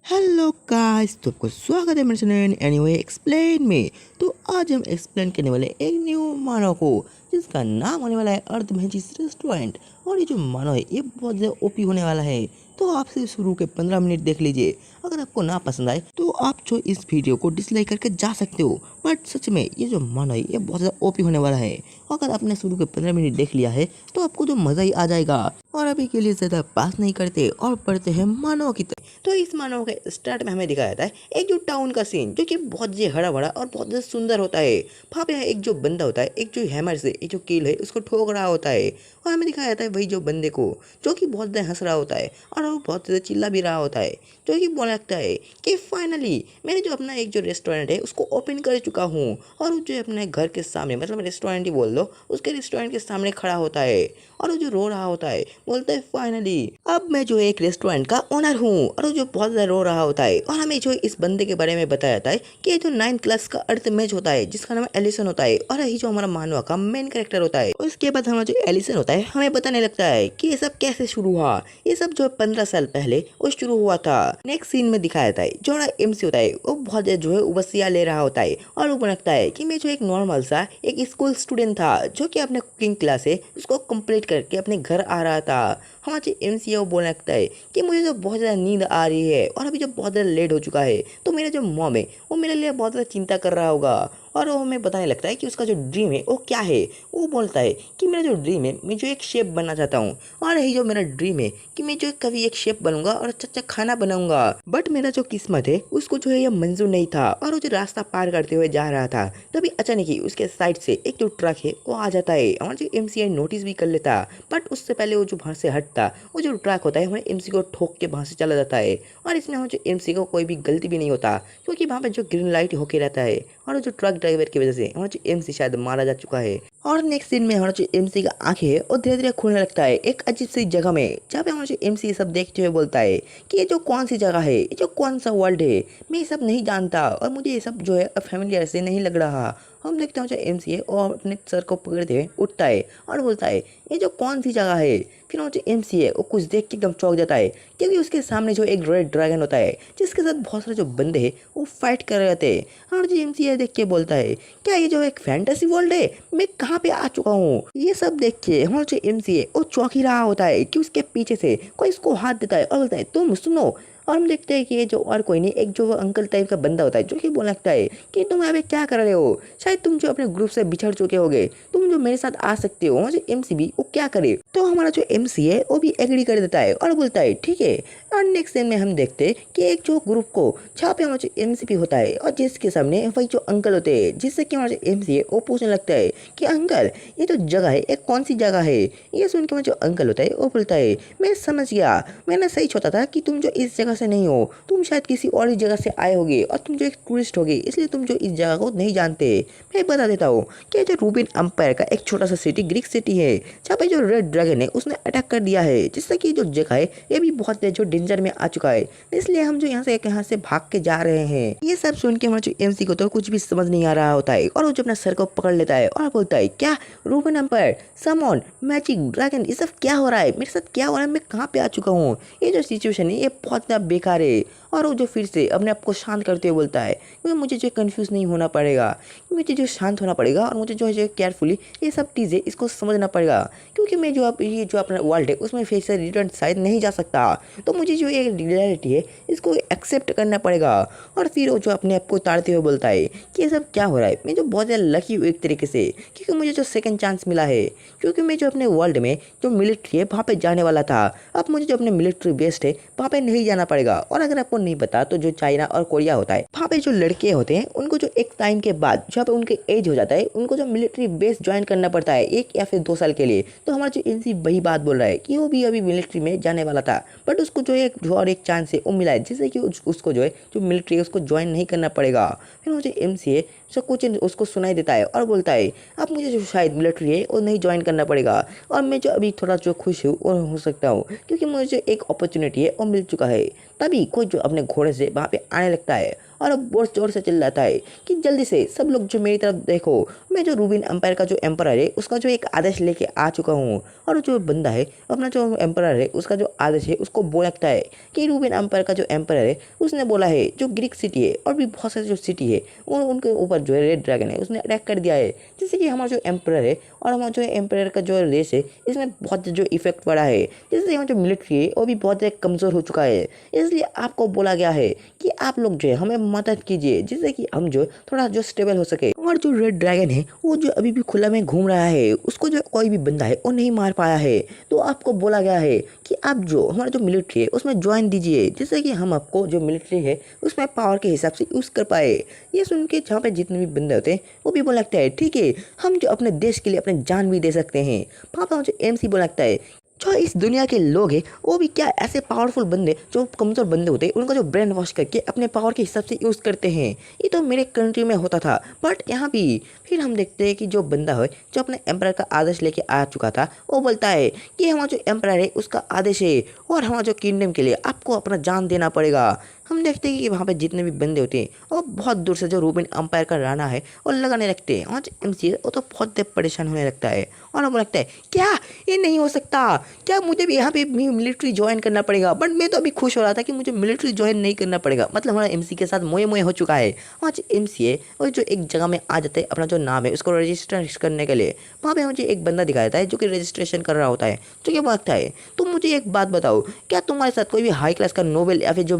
Hello guys, तो आपको स्वागत है मेरे चैनल एनीवे एक्सप्लेन में। तो आज हम एक्सप्लेन करने वाले एक न्यू मानो को, जिसका नाम होने वाला है अर्थ मैजिस रेस्टोरेंट। और ये जो मानो है ये बहुत ज़्यादा ओपी होने वाला है। तो आप सिर्फ शुरू के 15 मिनट देख लीजिए। अगर आपको ना पसंद आए तो आप जो इस वीडियो को डिसलाइक करके जा सकते हो। बट सच में ये जो मानो है ये बहुत ज़्यादा ओपी होने वाला है। अगर आपने शुरू के 15 मिनट देख लिया है तो आपको तो मज़ा ही आ जाएगा। और अभी के लिए ज़्यादा पास नहीं करते और पढ़ते हैं मानव की तरफ। तो इस मानव के स्टार्ट में हमें दिखाया जाता है एक जो टाउन का सीन, जो कि बहुत ही हरा भरा और बहुत ज़्यादा सुंदर होता है। वहाँ पे एक जो बंदा होता है, एक जो हैमर से एक जो कील है उसको ठोक रहा होता है। और हमें दिखाया जाता है वही जो बंदे को, जो कि बहुत ज़्यादा हंस रहा होता है और वो बहुत ज़्यादा चिल्ला भी रहा होता है। जो कि बोलने लगता है कि फाइनली मैंने जो अपना एक जो रेस्टोरेंट है उसको ओपन कर चुका हूँ। और वो जो अपने घर के सामने, मतलब रेस्टोरेंट ही बोल दो, उसके रेस्टोरेंट के सामने खड़ा होता है। और वो जो रो रहा होता है बोलता है फाइनली अब मैं जो एक रेस्टोरेंट का ओनर हूँ। और वो जो बहुत ज़्यादा रो रहा होता है। और हमें जो इस बंदे के बारे में बताया जाता है कि ये जो 9th क्लास का अर्थ मैच होता है, जिसका नाम एलिसन होता है। और यही जो हमारा मानवा का मेन कैरेक्टर होता है। उसके बाद हमारा जो एलिसन होता है हमें बताने लगता है कि ये सब कैसे शुरू हुआ। ये सब जो 15 साल पहले वो शुरू हुआ था। नेक्स्ट सीन में दिखाया जाता है जो हमारा एमसी होता है वो बहुत जो है उबसिया ले रहा होता है। और वो लगता है कि मैं जो एक नॉर्मल सा एक स्कूल स्टूडेंट था, जो कि अपने कुकिंग क्लास है उसको कंप्लीट करके अपने घर आ रहा था। हमारा जो एमसी है वो बोलने लगता है कि मुझे जो बहुत ज़्यादा नींद आ रही है और अभी जो बहुत ज़्यादा लेट हो चुका है, तो मेरा जो मॉम है वो मेरे लिए बहुत ज़्यादा चिंता कर रहा होगा। और वो हमें बताने लगता है कि उसका जो ड्रीम है वो क्या है। वो बोलता है कि मेरा जो ड्रीम है मैं जो एक शेफ बनना चाहता हूँ। और यही जो मेरा ड्रीम है कि मैं जो कभी एक शेफ बनूंगा और अच्छा अच्छा खाना बनाऊंगा। बट मेरा जो किस्मत है उसको जो है ये मंजूर नहीं था। और वो जो रास्ता पार करते हुए जा रहा था, तभी अचानक ही उसके साइड से एक जो ट्रक है वो आ जाता है। हमारा जो एमसीआई नोटिस भी कर लेता, बट उससे पहले वो जो वहाँ से हटता, वो जो ट्रक होता है हमारे एमसी को ठोक के वहाँ से चला जाता है। और इसमें हमारे जो एमसी को कोई भी गलती भी नहीं होता, क्योंकि वहाँ पे जो ग्रीन लाइट होके रहता है। और जो ट्रक ड्राइवर की वजह से हमारा जो एमसी शायद मारा जा चुका है। और नेक्स्ट सीन में हमारा जो एमसी का आंखें है वो धीरे धीरे खुलने लगता है एक अजीब सी जगह में, जहाँ पे हमारा जो एमसी ये सब देखते हुए बोलता है कि ये जो कौन सी जगह है, ये जो कौन सा वर्ल्ड है, मैं ये सब नहीं जानता और मुझे ये सब जो है फैमिलियर से नहीं लग रहा। हम देखते हैं जो एमसी है और अपने सर को पकड़ते हुए उठता है और बोलता है ये जो कौन सी जगह है। फिर वो जो एमसी है वो कुछ देख के एकदम चौंक जाता है, क्योंकि उसके सामने जो एक रेड ड्रैगन होता है, जिसके साथ बहुत सारे जो बंदे हैं वो फाइट कर रहे थे। और जो एमसी है देख के बोलता है क्या ये जो एक फैंटेसी वर्ल्ड है, मैं कहाँ पे आ चुका हूँ। ये सब देख के हमारा जो एमसी है वो चौंक ही रहा होता है कि उसके पीछे से कोई इसको हाथ देता है और बोलता है तुम सुनो। और हम देखते हैं कि ये जो और कोई नहीं, एक जो अंकल टाइप का बंदा होता है, जो कि बोलने लगता है कि तुम यहाँ पे क्या कर रहे हो, शायद तुम जो अपने ग्रुप से बिछड़ चुके होगे, तुम जो मेरे साथ आ सकते हो। जो एमसी भी वो क्या करे, तो हमारा जो एमसी है वो भी एग्री कर देता है और बोलता है ठीक है। और नेक्स्ट सीन में हम देखते हैं कि एक जो ग्रुप को जहाँ पे हमारा जो एमसी भी होता है और जिसके सामने वही जो अंकल होते हैं, जिससे कि हमारा जो एमसी है वो पूछने लगता है कि अंकल ये जो जगह है ये कौन सी जगह है। ये सुन के हमारा जो अंकल होता है वो बोलता है मैं समझ गया, मैंने सही सोचा था कि तुम जो इस जगह से नहीं हो, तुम शायद किसी और ही जगह से आए होगे और तुम जो एक टूरिस्ट होगे, इसलिए तुम जो इस जगह को नहीं जानते। मैं बता देता हूँ कि जो रूबिन एम्पायर का एक छोटा सा सिटी ग्रीक सिटी है, जहाँ पे जो रेड ड्रैगन है उसने अटैक कर दिया है, जिससे कि जो जगह है ये भी बहुत जो डेंजर में आ चुका है। इसलिए हम जो यहाँ से भाग के जा रहे हैं। ये सब सुन के हमारे जो एमसी को तो कुछ भी समझ नहीं आ रहा होता है और वो जो अपना सर को पकड़ लेता है और बोलता है क्या Rubin empire, summon, magic dragon, ये सब क्या हो रहा है, मेरे साथ क्या हो रहा है, मैं कहाँ पे आ चुका हूँ। ये जो सिचुएशन है ये बहुत ज़्यादा बेकार है। और वो जो फिर से अपने आप को शांत करते हुए बोलता है क्योंकि मुझे जो कंफ्यूज नहीं होना पड़ेगा, मुझे जो शांत होना पड़ेगा और मुझे जो है जो केयरफुली ये सब चीज़ें इसको समझना पड़ेगा, क्योंकि मैं जो अब ये जो अपना वर्ल्ड है उसमें फिर से रिटर्न शायद नहीं जा सकता। तो मुझे जो ये रियलिटी है इसको एक्सेप्ट करना पड़ेगा। और फिर वो जो अपने आप को उतारते हुए बोलता है कि ये सब क्या हो रहा है, मैं जो बहुत ज़्यादा लकी हूँ एक तरीके से, क्योंकि मुझे जो सेकंड चांस मिला है। क्योंकि मैं जो अपने वर्ल्ड में जो मिलिट्री है वहाँ पे जाने वाला था, अब मुझे जो अपने मिलिट्री बेस्ड है वहाँ पे नहीं जाना पड़ेगा। और अगर आपको नहीं पता तो जो चाइना और कोरिया होता है वहाँ पे जो लड़के होते हैं उनको जो एक टाइम के बाद जहाँ पे उनके एज हो जाता है उनको जो मिलिट्री बेस ज्वाइन करना पड़ता है 1 या फिर 2 साल के लिए। तो हमारा जो इनसी वही बात बोल रहा है कि वो भी अभी मिलिट्री में जाने वाला था, बट उसको जो जो और एक चांस है वो मिला है, जिससे कि उसको जो है जो मिलिट्री है उसको ज्वाइन नहीं करना पड़ेगा। फिर मुझे एमसी है सब कुछ उसको सुनाई देता है और बोलता है अब मुझे जो शायद मिलिट्री है वो नहीं ज्वाइन करना पड़ेगा और मैं जो अभी थोड़ा जो खुश हूँ वो हो सकता हूँ, क्योंकि मुझे एक अपॉर्चुनिटी है वो मिल चुका है। तभी कोई जो अपने घोड़े से वहाँ पे आने लगता है और अब बहुत जोर से चिल्लाता है कि जल्दी से सब लोग जो मेरी तरफ देखो, मैं जो रूबिन एम्पायर का जो एम्परर है उसका जो एक आदेश लेके आ चुका हूँ। और जो बंदा है अपना जो एम्परर है उसका जो आदेश है उसको बोल लगता है कि रूबिन एम्पायर का जो एम्परर है उसने बोला है जो ग्रीक सिटी है और भी बहुत सारे जो सिटी है उनके ऊपर जो है रेड ड्रैगन है उसने अटैक कर दिया है, जिससे कि हमारा जो एम्परर है और हमारा जो एम्परर का जो रेस है इसमें बहुत जो इफेक्ट पड़ा है, जिससे हमारा जो मिलिट्री है वो भी बहुत ज़्यादा कमज़ोर हो चुका है। इसलिए आपको बोला गया है कि आप लोग जो है हमें मदद कीजिए, जिससे कि हम जो थोड़ा जो स्टेबल हो सके। और जो रेड ड्रैगन है वो जो अभी भी खुला में घूम रहा है, उसको जो कोई भी बंदा है वो नहीं मार पाया है। तो आपको बोला गया है कि आप जो हमारा जो मिलिट्री है उसमें ज्वाइन दीजिए, जिससे कि हम आपको जो मिलिट्री है उसमें पावर के हिसाब से यूज़ कर पाए। ये सुन के जहाँ पे जितने भी बंदे होते हैं वो भी बोला लगता है ठीक है, हम जो अपने देश के लिए अपने जान भी दे सकते हैं। पापा मुझे MC बोला लगता है जो इस दुनिया के लोग हैं वो भी क्या ऐसे पावरफुल बंदे जो कमज़ोर बंदे होते हैं उनका जो ब्रेन वॉश करके अपने पावर के हिसाब से यूज़ करते हैं। ये तो मेरे कंट्री में होता था, बट यहाँ भी फिर हम देखते हैं कि जो बंदा है जो अपने एम्परर का आदेश लेके आ चुका था वो बोलता है कि हमारा जो एम्परर है उसका आदेश है और हमारा जो किंगडम के लिए आपको अपना जान देना पड़ेगा। हम देखते हैं कि वहाँ पे जितने भी बंदे होते हैं वो बहुत दूर से जो रूबिन एम्पायर का राणा है और लगाने लगते हैं, और जो MC है वो तो बहुत देर परेशान होने लगता है और हमें लगता है क्या ये नहीं हो सकता, क्या मुझे भी यहाँ पे मिलिट्री ज्वाइन करना पड़ेगा। बट मैं तो अभी खुश हो रहा था कि मुझे मिलिट्री ज्वाइन नहीं करना पड़ेगा, मतलब हमारा MC के साथ मोए मोए हो चुका है। वहाँ जो MC है वो जो एक जगह में आ जाते हैं अपना जो नाम है उसको रजिस्टर करने के लिए, वहाँ पे मुझे एक बंदा दिखाया जाता है जो कि रजिस्ट्रेशन कर रहा होता है, जो कि लगता है तो मुझे एक बात बताओ, क्या तुम्हारे साथ कोई भी हाई क्लास का नोबेल या फिर जो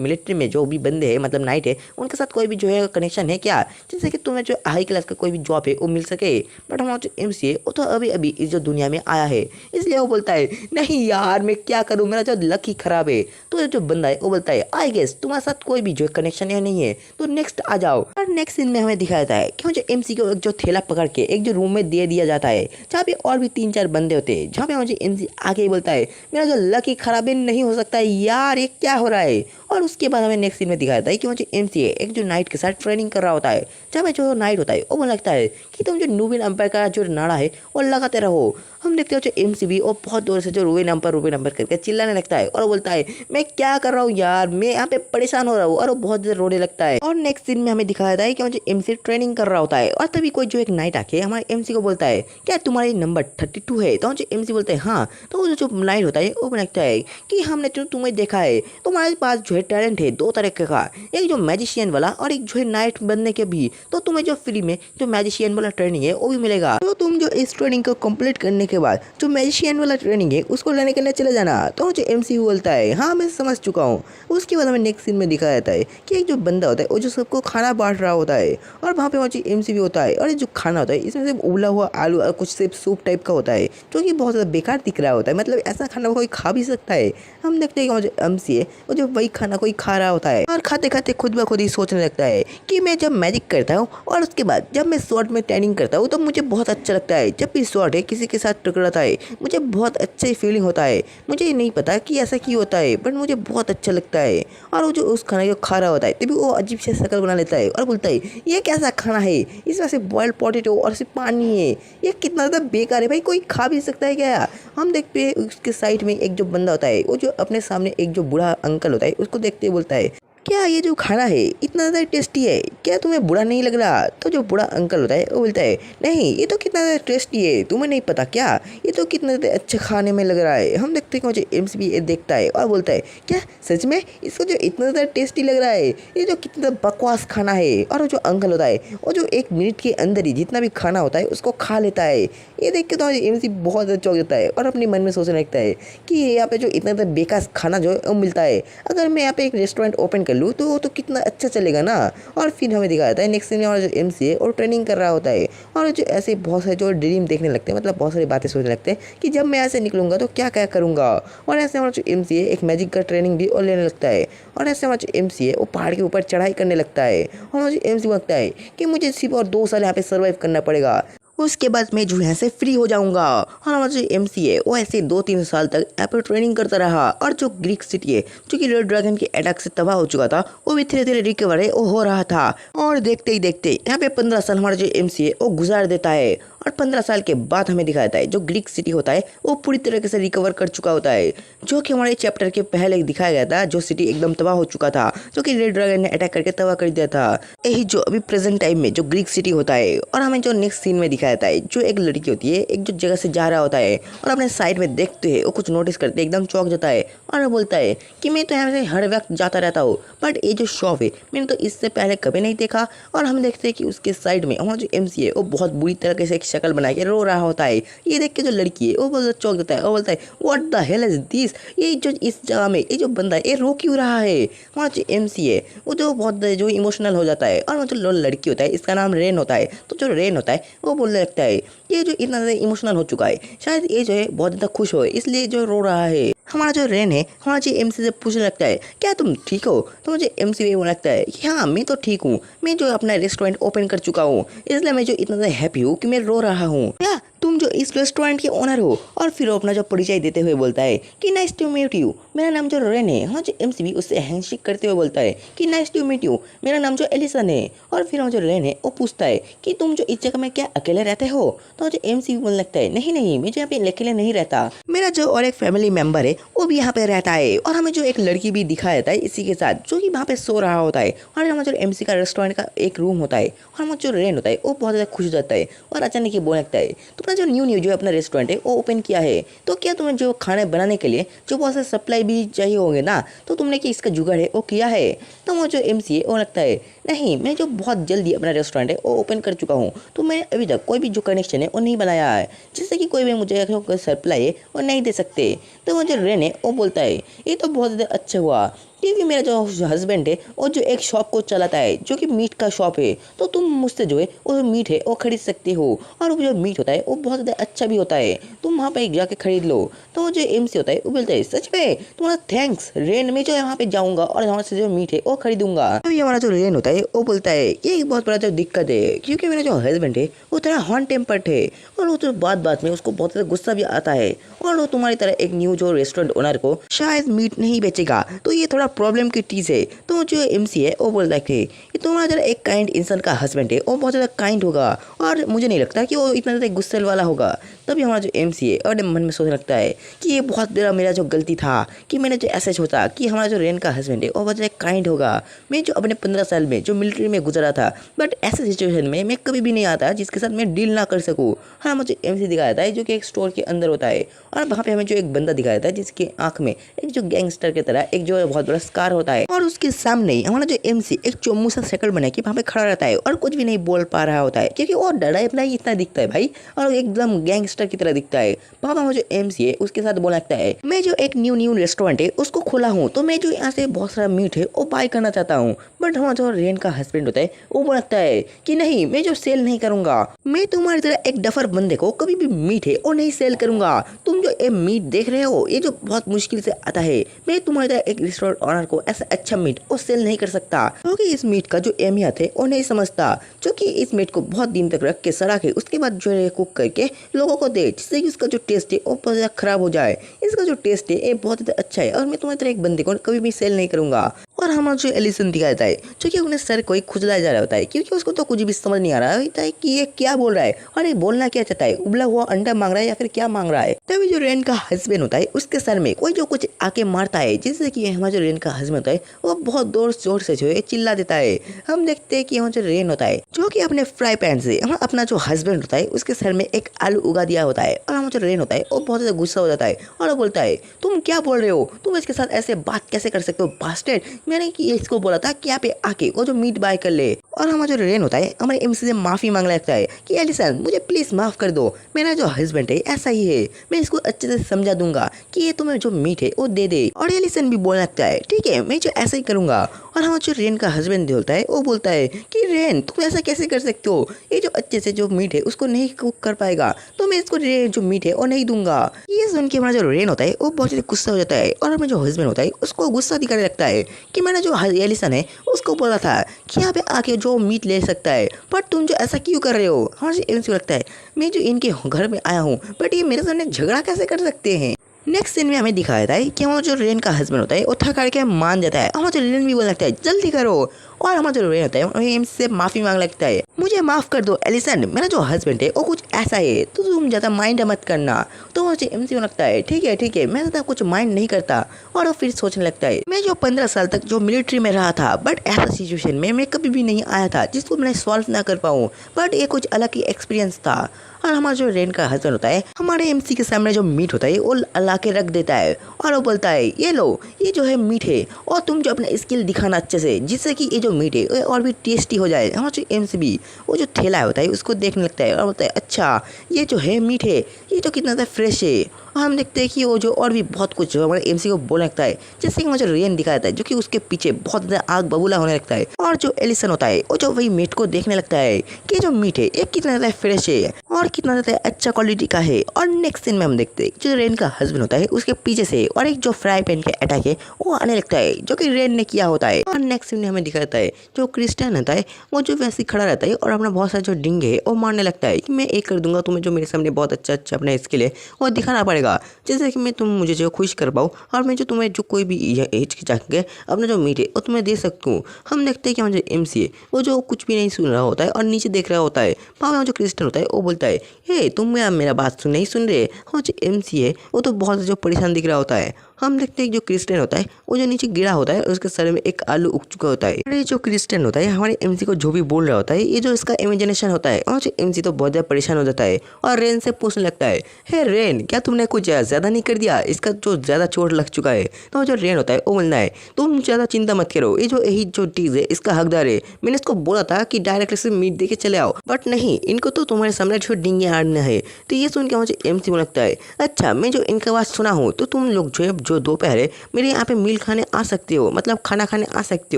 मिलिट्री में जो भी बंदे हैं मतलब नाइट है उनके साथ कोई भी जो है कनेक्शन है क्या, जिससे कि तुम्हें जो हाई क्लास का कोई भी जॉब है वो मिल सके। बट हमारा जो MC है वो तो अभी अभी इस जो दुनिया में आया है, इसलिए वो बोलता है नहीं यार मैं क्या करूँ, मेरा जो लक ही खराब है। तो जो बंदा है वो बोलता है आई गेस तुम्हारे साथ कोई भी जो कनेक्शन है नहीं है, तो नेक्स्ट आ जाओ। और नेक्स्ट सीन में हमें दिखाया जाता है कि जो MC को एक जो थैला पकड़ के एक जो रूम में दे दिया जाता है जहाँ पे और भी 3-4 बंदे होते हैं, जहाँ पे मुझे MC आके ही बोलता है मेरा जो लक ही खराब है, नहीं हो सकता यार ये क्या हो रहा है। और उसके बाद हमें नेक्स्ट सीन में दिखाया जाता है कि मुझे MC है एक जो नाइट के साथ ट्रेनिंग कर रहा होता है, जहाँ पे जो नाइट होता है वो बोलने लगता है कि तुम जो रूबिन एम्पायर का जो नाड़ा है वो लगाते रहो। हम देखते हो जो MC भी वो बहुत दूर से जो रूबिन एम्पायर करके चिल्लाने लगता है और वो बोलता है मैं क्या कर रहा हूँ यार, मैं यहाँ पे परेशान हो रहा हूँ, और वो बहुत देर रोने लगता है। और नेक्स्ट सीन में हमें दिखाया जाता है कि मुझे MC ट्रेनिंग कर रहा होता है, और तभी कोई जो एक नाइट आके हमारे MC को बोलता है क्या तुम्हारी नंबर 32 है, तो मुझे MC बोलता है हाँ। तो जो नाइट होता है वो लगता है कि हमने तुम्हें देखा है, तुम्हारे पास जो है टैलेंट है 2 तरह का, एक जो मैजिशियन वाला और एक जो है नाइट बनने के भी, तो तुम्हें जो फ्री में जो मैजिशियन वाला ट्रेनिंग है वो भी मिलेगा। तो तुम जो इस ट्रेनिंग को कंप्लीट करने के बाद जो मैजिशियन वाला ट्रेनिंग है उसको लेने के लिए चले जाना। तो मुझे MC बोलता है हाँ मैं समझ चुका हूँ। उसके बाद हमें नेक्स्ट सीन में दिखाया जाता है कि एक जो बंदा होता है वो जो सबको खाना बांट रहा होता है, और वहाँ पे मुझे MC भी होता है, और जो खाना होता है इसमें से उबला हुआ आलू और कुछ सिर्फ सूप टाइप का होता है जो कि बहुत ज़्यादा बेकार दिख रहा होता है, मतलब ऐसा खाना कोई खा भी सकता है। हम देखते हैं कि मुझे MC है वो जो वही खाना कोई खा रहा होता है और खाते खाते खुद ब खुद ही सोचने लगता है कि मैं जब मैजिक करता हूँ और उसके बाद जब मैं स्वॉर्ड में ट्रेनिंग करता हूँ तो मुझे बहुत अच्छा लगता है, जब भी स्वॉर्ड है किसी के साथ टकराता है मुझे बहुत अच्छा फीलिंग होता है। मुझे नहीं पता कि ऐसा क्यों होता है बट मुझे बहुत अच्छा लगता है। और वो जो उस खाना को खा रहा होता है तभी वो अजीब से शक्ल बना लेता है और बोलता है ये कैसा खाना है, इसमें से बॉइल्ड पोटैटो और सिर्फ पानी है, ये कितना ज़्यादा बेकार है भाई, कोई खा भी सकता है क्या। हम देखते हैं उसके साइड में एक जो बंदा होता है वो जो अपने सामने एक जो बूढ़ा अंकल होता है उसको देखते बोलता है क्या ये जो खाना है इतना ज़्यादा टेस्टी है, क्या तुम्हें बुरा नहीं लग रहा। तो जो बूढ़ा अंकल होता है वो बोलता है नहीं ये तो कितना ज़्यादा टेस्टी है, तुम्हें नहीं पता क्या, ये तो कितना ज़्यादा अच्छा खाने में लग रहा है। हम देखते हैं कि मुझे MC भी ये देखता है और बोलता है क्या सच में इसको जो इतना ज़्यादा टेस्टी लग रहा है, ये जो कितना बकवास खाना है। और वो जो अंकल होता है वो जो 1 मिनट के अंदर ही जितना भी खाना होता है उसको खा लेता है। ये देख के तो MC बहुत ज़्यादा चौंक जाता है और अपने मन में सोचने लगता है कि यहाँ पे जो इतना ज़्यादा बेकार खाना जो है वो मिलता है, अगर मैं यहाँ पे एक रेस्टोरेंट ओपन कर लूँ तो वो तो कितना अच्छा चलेगा ना। और फिर हमें दिखाया जाता है नेक्स्ट सीन में हमारा जो MC है और ट्रेनिंग कर रहा होता है, और जो ऐसे बहुत सारे जो ड्रीम देखने लगते हैं, मतलब बहुत सारी बातें सोचने लगते हैं कि जब मैं ऐसे निकलूंगा तो क्या क्या करूँगा। और ऐसे हमारा जो MC है एक मैजिक का ट्रेनिंग भी और लेने लगता है, और ऐसे हमारा जो MC है वो पहाड़ के ऊपर चढ़ाई करने लगता है। और मुझे MC लगता है कि मुझे सिर्फ और 2 साल यहाँ पे सर्वाइव करना पड़ेगा। उसके बाद मैं जो यहाँ से फ्री हो जाऊंगा। और हमारा जो एमसी है वो ऐसे 2-3 साल तक यहाँ पर ट्रेनिंग करता रहा। और जो ग्रीक सिटी है जो कि रेड ड्रैगन के अटैक से तबाह हो चुका था वो भी धीरे धीरे रिकवर है वो हो रहा था। और देखते ही देखते यहाँ पे 15 साल हमारा जो एमसी है वो गुजार देता है। और 15 साल के बाद हमें दिखाता है जो ग्रीक सिटी होता है वो पूरी तरीके से रिकवर कर चुका होता है, जो कि हमारे चैप्टर के पहले दिखाया गया था। जो सिटी एकदम तबाह हो चुका था, जो कि रेड ड्रैगन ने अटैक करके तबाह कर दिया था। यही जो अभी प्रेजेंट टाइम में जो ग्रीक सिटी होता है। और हमें जो नेक्स्ट सीन में दिखाया जाता है जो एक लड़की होती है एक जो जगह से जा रहा होता है और अपने साइड में देखते हैं वो कुछ नोटिस करते एकदम चौंक जाता है और वो बोलता है कि मैं तो यहाँ से हर वक्त जाता रहता हूँ, बट ये जो शॉप है मैंने तो इससे पहले कभी नहीं देखा। और हम देखते हैं कि उसके साइड में हमारा जो एमसी है वो बहुत बुरी तरीके से एक शक्ल बना के रो रहा होता है। ये देख के जो लड़की है वो बहुत चौंक जाता है और बोलता है what the hell is this, ये जो इस जगह में ये जो बंदा है ये रो क्यों रहा है। हमारा जो एमसी है वो जो बहुत जो इमोशनल हो जाता है। और जो लड़की होता है इसका नाम रेन होता है, तो जो रेन होता है वो बोलने लगता है ये जो इतना ज़्यादा इमोशनल हो चुका है शायद ये जो है बहुत ज़्यादा खुश हो इसलिए जो रो रहा है। हमारा जो रेन है हमारा जो एमसी से पूछने लगता है क्या तुम ठीक हो, तो मुझे एमसी भी बोलने लगता है कि हाँ मैं तो ठीक हूँ, मैं जो अपना रेस्टोरेंट ओपन कर चुका हूँ इसलिए मैं जो इतना ज़्यादा हैप्पी हूँ कि मैं रो रहा हूँ। क्या तुम जो इस रेस्टोरेंट के ओनर हो। और फिर वो अपना जो परिचय देते हुए बोलता है कि नाइस टू मीट यू, मेरा नाम जो रेन है। हाँ जो एमसी भी उससे हैंडशेक करते हुए बोलता है कि नाइस टू मीट यू, मेरा नाम जो एलिसन है। और फिर जो रेन है वो पूछता है कि तुम जो इस जगह में क्या अकेले रहते हो, तो जो एमसी भी बोलने लगता है नहीं नहीं मैं जो यहाँ पे अकेले नहीं रहता, मेरा जो और एक फैमिली मेम्बर है वो भी यहाँ पे रहता है। और हमें जो एक लड़की भी दिखाया जाता है इसी के साथ जो कि वहाँ पे सो रहा होता है। और हमारा जो एमसी का रेस्टोरेंट का एक रूम होता है और हमारा जो रेन होता है वो बहुत ज़्यादा खुश हो जाता है और अचानक ही बोलने लगता है तुमने जो न्यू जो अपना रेस्टोरेंट है वो ओपन किया है तो क्या तुम्हें जो खाने बनाने के लिए जो बहुत सारे सप्लाई भी चाहिए होंगे ना, तो तुमने क्या इसका जुगाड़ है वो किया है। तो वो जो एमसी है वो लगता है नहीं मैं जो बहुत जल्दी अपना रेस्टोरेंट है वो ओपन कर चुका हूँ, तो मैंने अभी तक कोई भी जो कनेक्शन है वो नहीं बनाया है जिससे कि कोई भी मुझे कोई सप्लाई है वो नहीं दे सकते। तो वो जो रेन है वो बोलता है ये तो बहुत ज़्यादा अच्छा हुआ क्योंकि मेरा जो हस्बैंड है वो जो एक शॉप को चलाता है जो कि मीट का शॉप है, तो तुम मुझसे जो है वो मीट है वो खरीद सकते हो। और वो जो मीट होता है वो बहुत ज़्यादा अच्छा भी होता है, तुम वहाँ पे जाके खरीद लो। तो वो जो एमसी होता है वो बोलता है सच में तुम्हारा थैंक्स रेन, मैं जो है वहाँ पे जाऊँगा और वहाँ से जो मीट है वो खरीदूंगा। अभी हमारा जो रेन होता है वो बोलता है ये एक बहुत बड़ा जो दिक्कत है क्योंकि मेरा जो हस्बैंड है वो थोड़ा हॉट टेम्पर्ड है और वो तो बात में उसको बहुत ज़्यादा गुस्सा भी आता है और वो तुम्हारी तरह एक न्यू जो रेस्टोरेंट ओनर को शायद मीट नहीं बेचेगा, तो ये थोड़ा प्रॉब्लम की चीज़ है। तो जो एमसी है वो बोलता है कि तुम्हारा जरा एक काइंड इंसान का हस्बैंड है वो बहुत ज़्यादा काइंड होगा और मुझे नहीं लगता कि वो इतना ज़्यादा गुस्से वाला होगा। तभी हमारा जो एमसी है और मन में सोचने लगता है कि ये बहुत बड़ा मेरा जो गलती था कि मैंने जो ऐसा सोचा कि हमारा जो रेन का हस्बैंड है वो बहुत ज़्यादा काइंड होगा। मैं जो अपने 15 साल में जो मिलिट्री में गुजरा था, बट ऐसे सिचुएशन में मैं कभी भी नहीं आता जिसके साथ मैं डील ना कर सकूँ। हाँ मुझे एमसी दिखाया था जो कि एक स्टोर के अंदर होता है और वहाँ पे हमें जो एक बंदा दिखाया था जिसके आँख में एक जो गैंगस्टर की तरह एक जो बहुत बड़ा स्कार होता है और उसके सामने ही हमारा जो एमसी एक चोमू सा शक्ल बना के वहाँ पे खड़ा रहता है और कुछ भी नहीं बोल पा रहा होता है क्योंकि वो डरा अपना ही इतना दिखता है भाई और एकदम गैंगस्टर की तरह दिखता है। वहाँ पर जो एमसी है उसके साथ बोलने लगता है मैं जो एक न्यू रेस्टोरेंट है उसको खोला हूँ, तो मैं जो यहाँ से बहुत सारा मीट है वो बाय करना चाहता हूँ। बट हमारा जो रेन का हस्बैंड होता है वो बोलने लगता है कि नहीं मैं जो सेल नहीं करूंगा, मैं तुम्हारी तरह एक डफर बंदे को कभी भी मीट है वो नहीं सेल करूंगा। तुम जो ये मीट देख रहे हो ये जो बहुत मुश्किल से आता है, मैं तुम्हारी तरह एक रेस्टोरेंट ऑनर को ऐसा अच्छा मीट वो सेल नहीं कर सकता क्योंकि इस मीट का जो अहमियत है वो नहीं समझता, जो कि इस मीट को बहुत दिन तक रख के सड़ा के उसके बाद जो है कुक करके लोगों को दे जिससे कि उसका जो टेस्ट है वो बहुत ज़्यादा खराब हो जाए। इसका जो टेस्ट है ये बहुत ज़्यादा अच्छा है और मैं तुम्हारी तरह एक बंदे को कभी भी सेल नहीं करूंगा। और हमारा जो एलिसन दिखाया जाता है जो कि उन्हें सर कोई खुजलाया जा रहा होता है क्योंकि उसको तो कुछ भी समझ नहीं आ रहा होता है कि ये क्या बोल रहा है और ये बोलना क्या चाहता है, उबला हुआ अंडा मांग रहा है या फिर क्या मांग रहा है। तभी जो रेन का हस्बैंड होता है उसके सर में कोई जो कुछ आके मारता है जिससे कि हमारा जो रेन का हस्बैंड होता है वो बहुत जोर से जो है चिल्ला देता है। हम देखते हैं कि हमारा जो रेन होता है जो कि अपने फ्राई पैन से अपना जो हस्बैंड होता है उसके सर में एक आलू उगा दिया होता है और हमारा जो रेन होता है वो बहुत ज़्यादा गुस्सा हो जाता है और वो बोलता है तुम क्या बोल रहे हो, तुम इसके साथ ऐसे बात कैसे कर सकते हो बास्टर्ड, मैंने कि इसको बोला था कि यहाँ पे आके वो जो मीट बाय कर ले। और हमारा जो रेन होता है हमारे एमसी से माफ़ी मांगने लगता है कि एलिसन मुझे प्लीज़ माफ़ कर दो, मेरा जो हस्बैंड है ऐसा ही है, मैं इसको अच्छे से समझा दूंगा कि ये तुम्हें जो मीट है वो दे दे। और एलिसन भी बोलने लगता है ठीक है मैं जो ऐसा ही करूँगा। और हमारा जो रेन का हस्बैंड होता है वो बोलता है कि कि रेन तुम ऐसा कैसे कर सकते हो, ये जो अच्छे से जो मीट है उसको नहीं कुक कर पाएगा तो मैं इसको जो मीट है वो नहीं दूंगा। ये सुन के हमारा जो रेन होता है वो बहुत जल्दी गुस्सा हो जाता है और हमारा जो हस्बैंड होता है उसको गुस्सा दिखाने लगता है कि मैंने जो एलिसन है उसको बोला था कि यहाँ पे आके जो मीट ले सकता है, बट तुम जो ऐसा क्यों कर रहे हो। हमारे एमसी को लगता है मैं जो इनके घर में आया हूँ बट ये मेरे सामने झगड़ा कैसे कर सकते हैं। नेक्स्ट सीन में हमें दिखाया जाता है कि हमारा जो रेन का हस्बैंड होता है वो थक करके मान जाता है। हमारा जो रेन भी बोलने लगता है जल्दी करो, और हमारा जो रेन होता है वो एमसी से माफ़ी मांग लगता है, मुझे माफ़ कर दो एलिसन, मेरा जो हस्बैंड है वो कुछ ऐसा है तो तुम ज़्यादा माइंड मत करना। तो मुझे एमसी को लगता है ठीक है मैं ज़्यादा कुछ माइंड नहीं करता। और वो फिर सोचने लगता है मैं जो 15 साल तक जो मिलिट्री में रहा था बट ऐसा सिचुएशन में मैं कभी भी नहीं आया था जिसको मैं सॉल्व ना कर पाऊँ, बट ये कुछ अलग ही एक्सपीरियंस था। और हमारा जो रेन का हस्बैंड होता है हमारे एमसी के सामने जो मीट होता है वो ला के रख देता है और वो बोलता है ये लो ये जो है मीट है और तुम जो अपना स्किल दिखाना अच्छे से जिससे कि ये जो मीट है ये और भी टेस्टी हो जाए। हमारा जो एमसी भी वो जो थैला होता है उसको देखने लगता है और बोलता है अच्छा ये जो है मीट है ये तो कितना ज़्यादा फ्रेश है। और हम देखते हैं कि वो जो और भी बहुत कुछ जो हमारे एमसी को बोलने लगता है, जैसे कि मुझे रेन दिखाया जाता है जो कि उसके पीछे बहुत ज़्यादा आग बबूला होने लगता है। और जो एलिसन होता है वो जो वही मीट को देखने लगता है कि जो मीट है ये कितना ज़्यादा फ्रेश है और कितना ज़्यादा अच्छा क्वालिटी का है। और नेक्स्ट सीन में हम देखते हैं जो रेन का हस्बैंड होता है उसके पीछे से और एक जो फ्राई पैन के अटैक है वो आने लगता है जो कि रेन ने किया होता है। और नेक्स्ट सीन में हमें दिखाता है जो क्रिस्टियन होता है वो जो वैसे खड़ा रहता है और अपना बहुत सारा जो डिंगे है वो मारने लगता है कि मैं एक कर दूंगा, तुम्हें जो मेरे सामने बहुत अच्छा अपना स्किल है वो दिखाना पड़ेगा जैसे कि मैं तुम मुझे जो खुश कर पाऊँ और मैं जो तुम्हें जो कोई भी हिचकिचा के अपना जो मीट है वो तुम्हें दे सकूँ। हम देखते हैं कि हमारा जो एमसी है वो जो कुछ भी नहीं सुन रहा होता है और नीचे देख रहा होता है। वहाँ जो क्रिस्टियन होता है वो बोलता है हे तुम मेरा बात नहीं सुन रहे। और जो एमसी है वो तो बहुत जो परेशान दिख रहा होता है। हम देखते हैं जो क्रिस्टियन होता है वो जो नीचे गिरा होता है उसके सर में एक आलू उग चुका होता है। अरे जो क्रिस्टियन होता है हमारे एमसी को जो भी बोल रहा होता है ये जो इसका इमेजिनेशन होता है। और जो एमसी तो बहुत ज़्यादा परेशान हो जाता है और रेन से पूछने लगता है हे रेन क्या तुमने कुछ ज़्यादा नहीं कर दिया, इसका जो ज़्यादा चोट लग चुका है। तो जो रेन होता है वो बोलना है तुम ज़्यादा चिंता मत करो, ये जो चीज़ है इसका हकदार है। मैंने इसको बोला था कि डायरेक्ट से मीट दे के चले आओ बट नहीं, इनको तो तुम्हारे सामने जो डिंगे आड़ना है। तो ये सुन के मुझे एमसी को लगता है अच्छा मैं जो इनका बात सुना हूँ तो तुम लोग जो दोपहर है मेरे यहाँ पे मील खाने आ सकते हो, मतलब खाना खाने आ सकते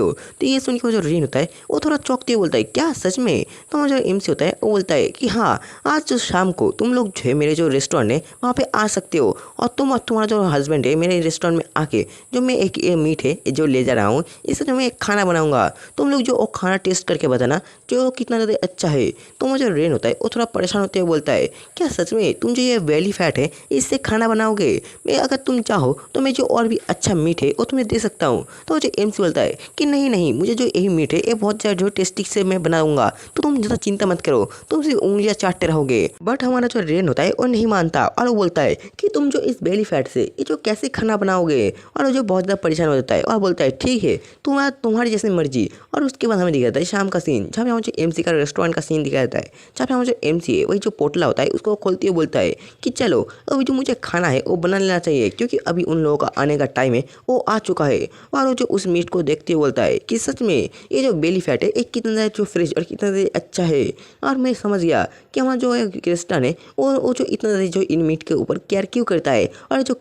हो। तो ये सुन के जो रेन होता है वो थोड़ा चौंकते हुए बोलता है क्या सच में। तो जो एमसी होता है वो बोलता है कि हाँ आज जो शाम को तुम लोग जो है मेरे जो रेस्टोरेंट है वहाँ पे आ सकते हो और तुम और तुम्हारा जो हस्बैंड है मेरे रेस्टोरेंट में आके जो मैं एक मीट है जो ले जा रहा हूँ इससे जो मैं एक खाना बनाऊँगा, तुम लोग जो वो खाना टेस्ट करके बताना जो कितना ज़्यादा अच्छा है। तो मुझे रेन होता है वो थोड़ा परेशान होते हुए बोलता है क्या सच में तुम जो ये बेली फैट है इससे खाना बनाओगे, मैं अगर तुम चाहो तो मैं जो और भी अच्छा मीट है वो तुम्हें दे सकता हूँ। तो मुझे एमसी बोलता है कि नहीं मुझे जो यही मीट है ये बहुत ज़्यादा जो टेस्टी से मैं बनाऊंगा तो तुम ज़्यादा चिंता मत करो, तुम सिर्फ उंगलियाँ चाटते रहोगे। बट हमारा जो रेन होता है वो नहीं मानता और वो बोलता है कि तुम जो इस बेली फैट से ये जो कैसे खाना बनाओगे, और वो जो बहुत ज़्यादा परेशान हो जाता है और बोलता है ठीक है तुम्हारी जैसी मर्जी। और उसके बाद हमें दिखाता है शाम का सीन जहाँ पे मुझे एमसी का रेस्टोरेंट का सीन दिखाया जाता है जहाँ पे मुझे एमसी है वही जो पोटला होता है उसको खोलते हुए बोलता है कि चलो अभी जो मुझे खाना है वो बना लेना चाहिए क्योंकि अभी उन लोगों का आने का टाइम है वो आ चुका है। और वो जो उस मीट को देखते हुए बोलता है कि सच में ये जो बेली फैट है एक कितना जो फ्रेश और कितना अच्छा है। और मैं समझ गया कि हमारा जो क्रिस्टियन है वो जो इतना जो इन मीट के ऊपर केयर क्यों करता है और जो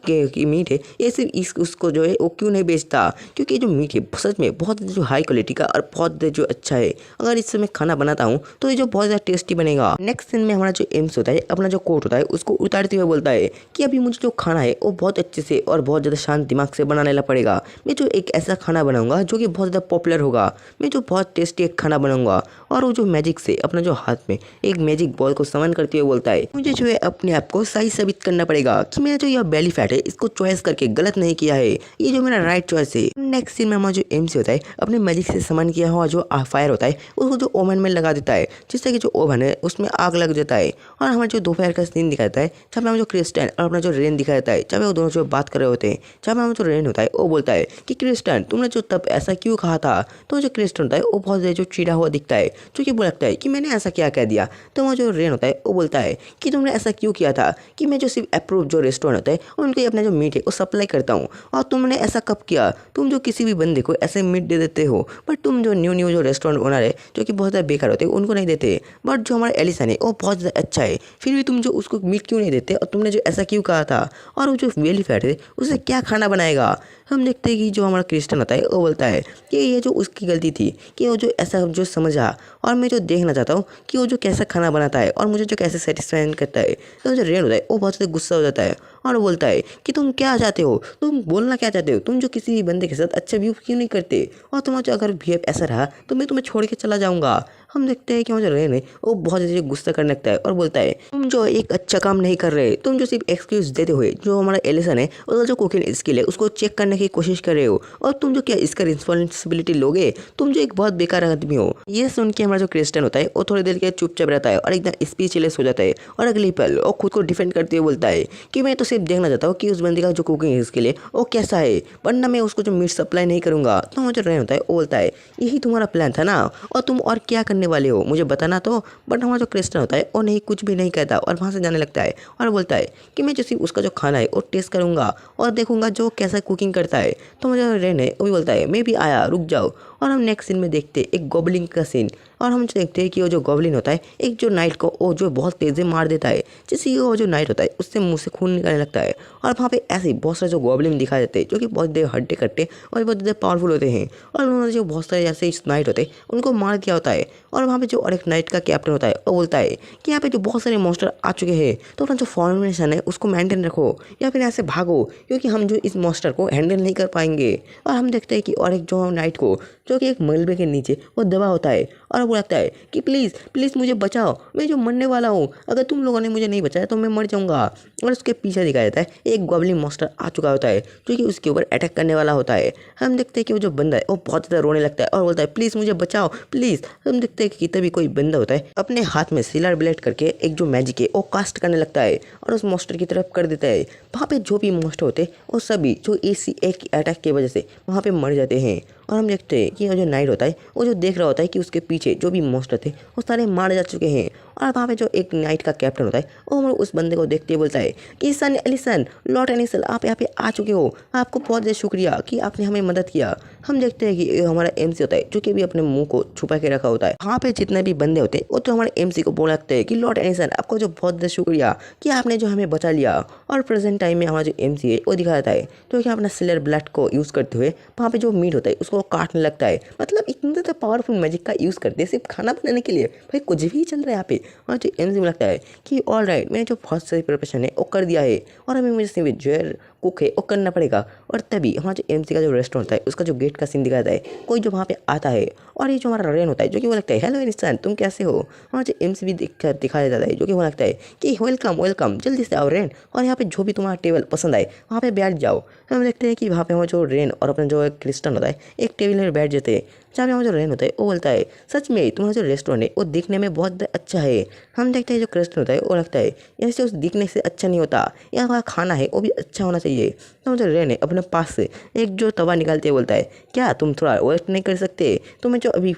मीट है ये सिर्फ उसको जो है वो क्यों नहीं बेचता, क्योंकि ये जो मीट है सच में बहुत जो हाई क्वालिटी का और बहुत जो अच्छा है। अगर इससे मैं खाना बनाता हूँ तो ये जो बहुत ज़्यादा टेस्टी बनेगा। नेक्स्ट सीन में हमारा जो एम्स होता है अपना जो कोट होता है उसको उतारते हुए बोलता है कि अभी मुझे जो खाना है वो बहुत अच्छे से और बहुत ज़्यादा शांत दिमाग से बनाने ला पड़ेगा। मैं जो एक ऐसा खाना बनाऊंगा जो कि बहुत ज़्यादा पॉपुलर होगा, मैं जो बहुत टेस्टी एक खाना बनाऊंगा। और वो जो मैजिक से अपना जो हाथ में एक मैजिक बॉल को समन करते हुए बोलता है मुझे जो है अपने आप को सही साबित करना पड़ेगा कि मेरा जो यह बेली फैट है इसको चॉइस करके गलत नहीं किया है, ये जो मेरा राइट चॉइस है। नेक्स्ट सीन में हमारा जो एमसी होता है अपने मैजिक से समन किया हुआ जो फायर होता है उसको जो ओवन में लगा देता है जिससे कि जो ओवन है उसमें आग लग जाता है। और हमारा जो दोपहर का सीन दिखाता है जहाँ पे हम जो क्रिस्टियन और अपना जो रेन दिखाया जाता है जहाँ पे वो दोनों जो बात कर रहे होते हैं, जहाँ पे हम जो रेन होता है वो बोलता है कि क्रिस्टियन तुमने जो तब ऐसा क्यों कहा था। तो जो क्रिस्टियन होता है वो बहुत ज़्यादा जो चिड़ा हुआ दिखता है जो कि वो लगता है कि मैंने ऐसा क्या कह दिया। तो वो जो रेन होता है वो बोलता है कि तुमने ऐसा क्यों किया था कि मैं जो सिर्फ अप्रूव जो रेस्टोरेंट होता है उनके अपना जो मीट है वो सप्लाई करता हूँ, और तुमने ऐसा कब किया। तुम जो किसी भी बंदे को ऐसे मीट दे देते हो बट तुम जो न्यू जो रेस्टोरेंट ओनर है जो कि बहुत ज़्यादा बेकार होते हैं उनको नहीं देते, बट जो हमारा एलिसन है वो बहुत ज़्यादा अच्छा है फिर भी तुम जो उसको मीट क्यों नहीं देते और तुमने जो ऐसा क्यों कहा था। और वो जो बेली फैट है उसे ऐसा क्या खाना बनाएगा। हम देखते हैं कि जो हमारा क्रिस्टन होता है वो बोलता है कि ये जो उसकी गलती थी कि वो जो ऐसा जो समझा, और मैं जो देखना चाहता हूँ कि वो जो कैसा खाना बनाता है और मुझे जो कैसे सेटिस्फाइड करता है। तो जो रेन होता है वो बहुत ज़्यादा गुस्सा हो जाता है और वो बोलता है कि तुम क्या चाहते हो, तुम बोलना क्या चाहते हो, तुम जो किसी भी बंदे के साथ अच्छा व्यू क्यों नहीं करते, और तुम्हारा जो अगर बिहेव ऐसा रहा तो मैं तुम्हें छोड़ के चला जाऊँगा। हम देखते हैं कि वो जो रेन है वो बहुत ज़्यादा गुस्सा करने लगता है और बोलता है तुम जो एक अच्छा काम नहीं कर रहे, तुम जो सिर्फ एक्सक्यूज़ देते हुए जो हमारा एलिसन है उसका जो कुकिंग स्किल है उसको चेक करने की कोशिश कर रहे हो, और तुम जो क्या इसका रिस्पॉन्सिबिलिटी लोगे, तुम जो एक बहुत बेकार आदमी हो। ये सुन के हमारा जो क्रिस्टन होता है वो थोड़ी देर के चुपचाप रहता है और एकदम स्पीचलेस हो जाता है, और अगली पल वो खुद को डिफेंड करते हुए बोलता है कि मैं तो सिर्फ देखना चाहता हूँ कि उस बंदे का जो कुकिंग स्किल है वो कैसा है, वरना मैं उसको जो मीट सप्लाई नहीं करूँगा। तो मुझे रेन होता है वो बोलता है यही तुम्हारा प्लान था ना, और तुम और क्या करने वाले हो मुझे बताना तो। बट हमारा जो क्रिस्टन होता है वो नहीं कुछ भी नहीं कहता और वहाँ से जाने लगता है और बोलता है कि मैं जो सिर्फ उसका जो खाना है वो टेस्ट करूँगा और देखूंगा जो कैसा कुकिंग करता है। तो मुझे रेन है वो भी बोलता है मैं भी आया, रुक जाओ। और हम नेक्स्ट सीन में देखते हैं एक गॉबलिन का सीन, और हम देखते हैं कि वो जो गॉबलिन होता है एक जो नाइट को वो जो बहुत तेज़ी मार देता है, जिससे वो जो नाइट होता है उससे मुंह से खून निकलने लगता है। और वहाँ पे ऐसे बहुत सारे जो गॉबलिन दिखाई देते हैं जो कि बहुत देर हड्डे कट्टे और बहुत ज़्यादा पावरफुल होते हैं, और उन्होंने जो बहुत सारे ऐसे इस नाइट होते हैं उनको मार दिया होता है। और वहाँ पे जो और एक नाइट का कैप्टन होता है वो बोलता है कि यहाँ पे जो बहुत सारे मॉन्स्टर आ चुके हैं तो अपना जो फॉर्मेशन है उसको मेंटेन रखो या फिर ऐसे भागो, क्योंकि हम जो इस मॉन्स्टर को हैंडल नहीं कर पाएंगे। और हम देखते हैं कि और एक जो नाइट को जो कि एक मलबे के नीचे वो दबा होता है और वो लगता है कि प्लीज़ प्लीज़ मुझे बचाओ, मैं जो मरने वाला हूँ, अगर तुम लोगों ने मुझे नहीं बचाया तो मैं मर जाऊँगा। और उसके पीछे दिखाया जाता है एक गॉबलिन मॉन्स्टर आ चुका होता है जो कि उसके ऊपर अटैक करने वाला होता है। हम देखते हैं कि वो जो बंदा है वो बहुत ज़्यादा रोने लगता है और बोलता है प्लीज़ मुझे बचाओ प्लीज़। हम देखते हैं कि तभी कोई बंदा होता है अपने हाथ में सिलर ब्लेड करके एक जो मैजिक है वो कास्ट करने लगता है और उस मॉन्स्टर की तरफ कर देता है। वहाँ पे जो भी मॉन्स्टर होते हैं वो सभी जो इसी एक अटैक की वजह से वहाँ पे मर जाते हैं। और हम देखते हैं कि वो जो नाइट होता है वो जो देख रहा होता है कि उसके पीछे जो भी मॉन्स्टर थे वो सारे मारे जा चुके हैं। और वहाँ पे जो एक नाइट का कैप्टन होता है वो उस बंदे को देखते हुए बोलता है कि सन एलिसन लॉर्ड एलिसन आप यहाँ पे आ चुके हो, आपको बहुत ज़्यादा शुक्रिया कि आपने हमें मदद किया। हम देखते हैं कि हमारा एमसी होता है जो कि भी अपने मुंह को छुपा के रखा होता है। वहाँ पे जितने भी बंदे होते हैं वो तो हमारे एमसी को बोल लगते हैं कि लॉर्ड एलिसन आपको जो बहुत ज़्यादा शुक्रिया कि आपने जो हमें बचा लिया। और प्रेजेंट टाइम में हमारा जो एमसी है वो दिखा जाता है तो कि अपना सिलर ब्लड को यूज़ करते हुए वहाँ पे जो मीट होता है उसको काटने लगता है। मतलब इतना ज़्यादा पावरफुल मैजिक का यूज़ करते हैं सिर्फ खाना बनाने के लिए, भाई कुछ भी चल रहा है यहाँ पे। और जो एमसी में लगता है कि ऑल राइट मैंने जो बहुत सारी प्रिपरेशन है वो कर दिया है और अभी मुझे सिर्फ जो कुक है वो करना पड़ेगा। और तभी हमारा जो एमसी का जो रेस्टोरेंट होता है उसका जो गेट का सीन दिखाता है, कोई जो वहाँ पे आता है और ये जो हमारा रेन होता है जो कि वो लगता है हेलो इंसान तुम कैसे हो। हमारा जो एमसी भी दिखाया जाता है जो कि वो लगता है कि वेलकम वेलकम जल्दी से आओ रेन, और यहाँ पे जो भी तुम्हारा टेबल पसंद आए वहाँ पे बैठ जाओ। हम देखते हैं कि वहाँ पे हमारा जो रेन और अपना जो क्रिस्टन होता है एक टेबल में बैठ जाते हैं, जहाँ पे हमारा जो रेन होता है वो बोलता है सच में तुम्हारा जो रेस्टोरेंट है वो दिखने में बहुत अच्छा है। हम देखते हैं जो क्रिस्टन होता है वो लगता है ऐसे उस दिखने से अच्छा नहीं होता, यहाँ का खाना है वो भी अच्छा होना चाहिए। तो मुझे रेन है अपने पास से एक जो तवा निकालते बोलता है क्या तुम थोड़ा वेस्ट नहीं कर सकते, तुम्हें जो अभी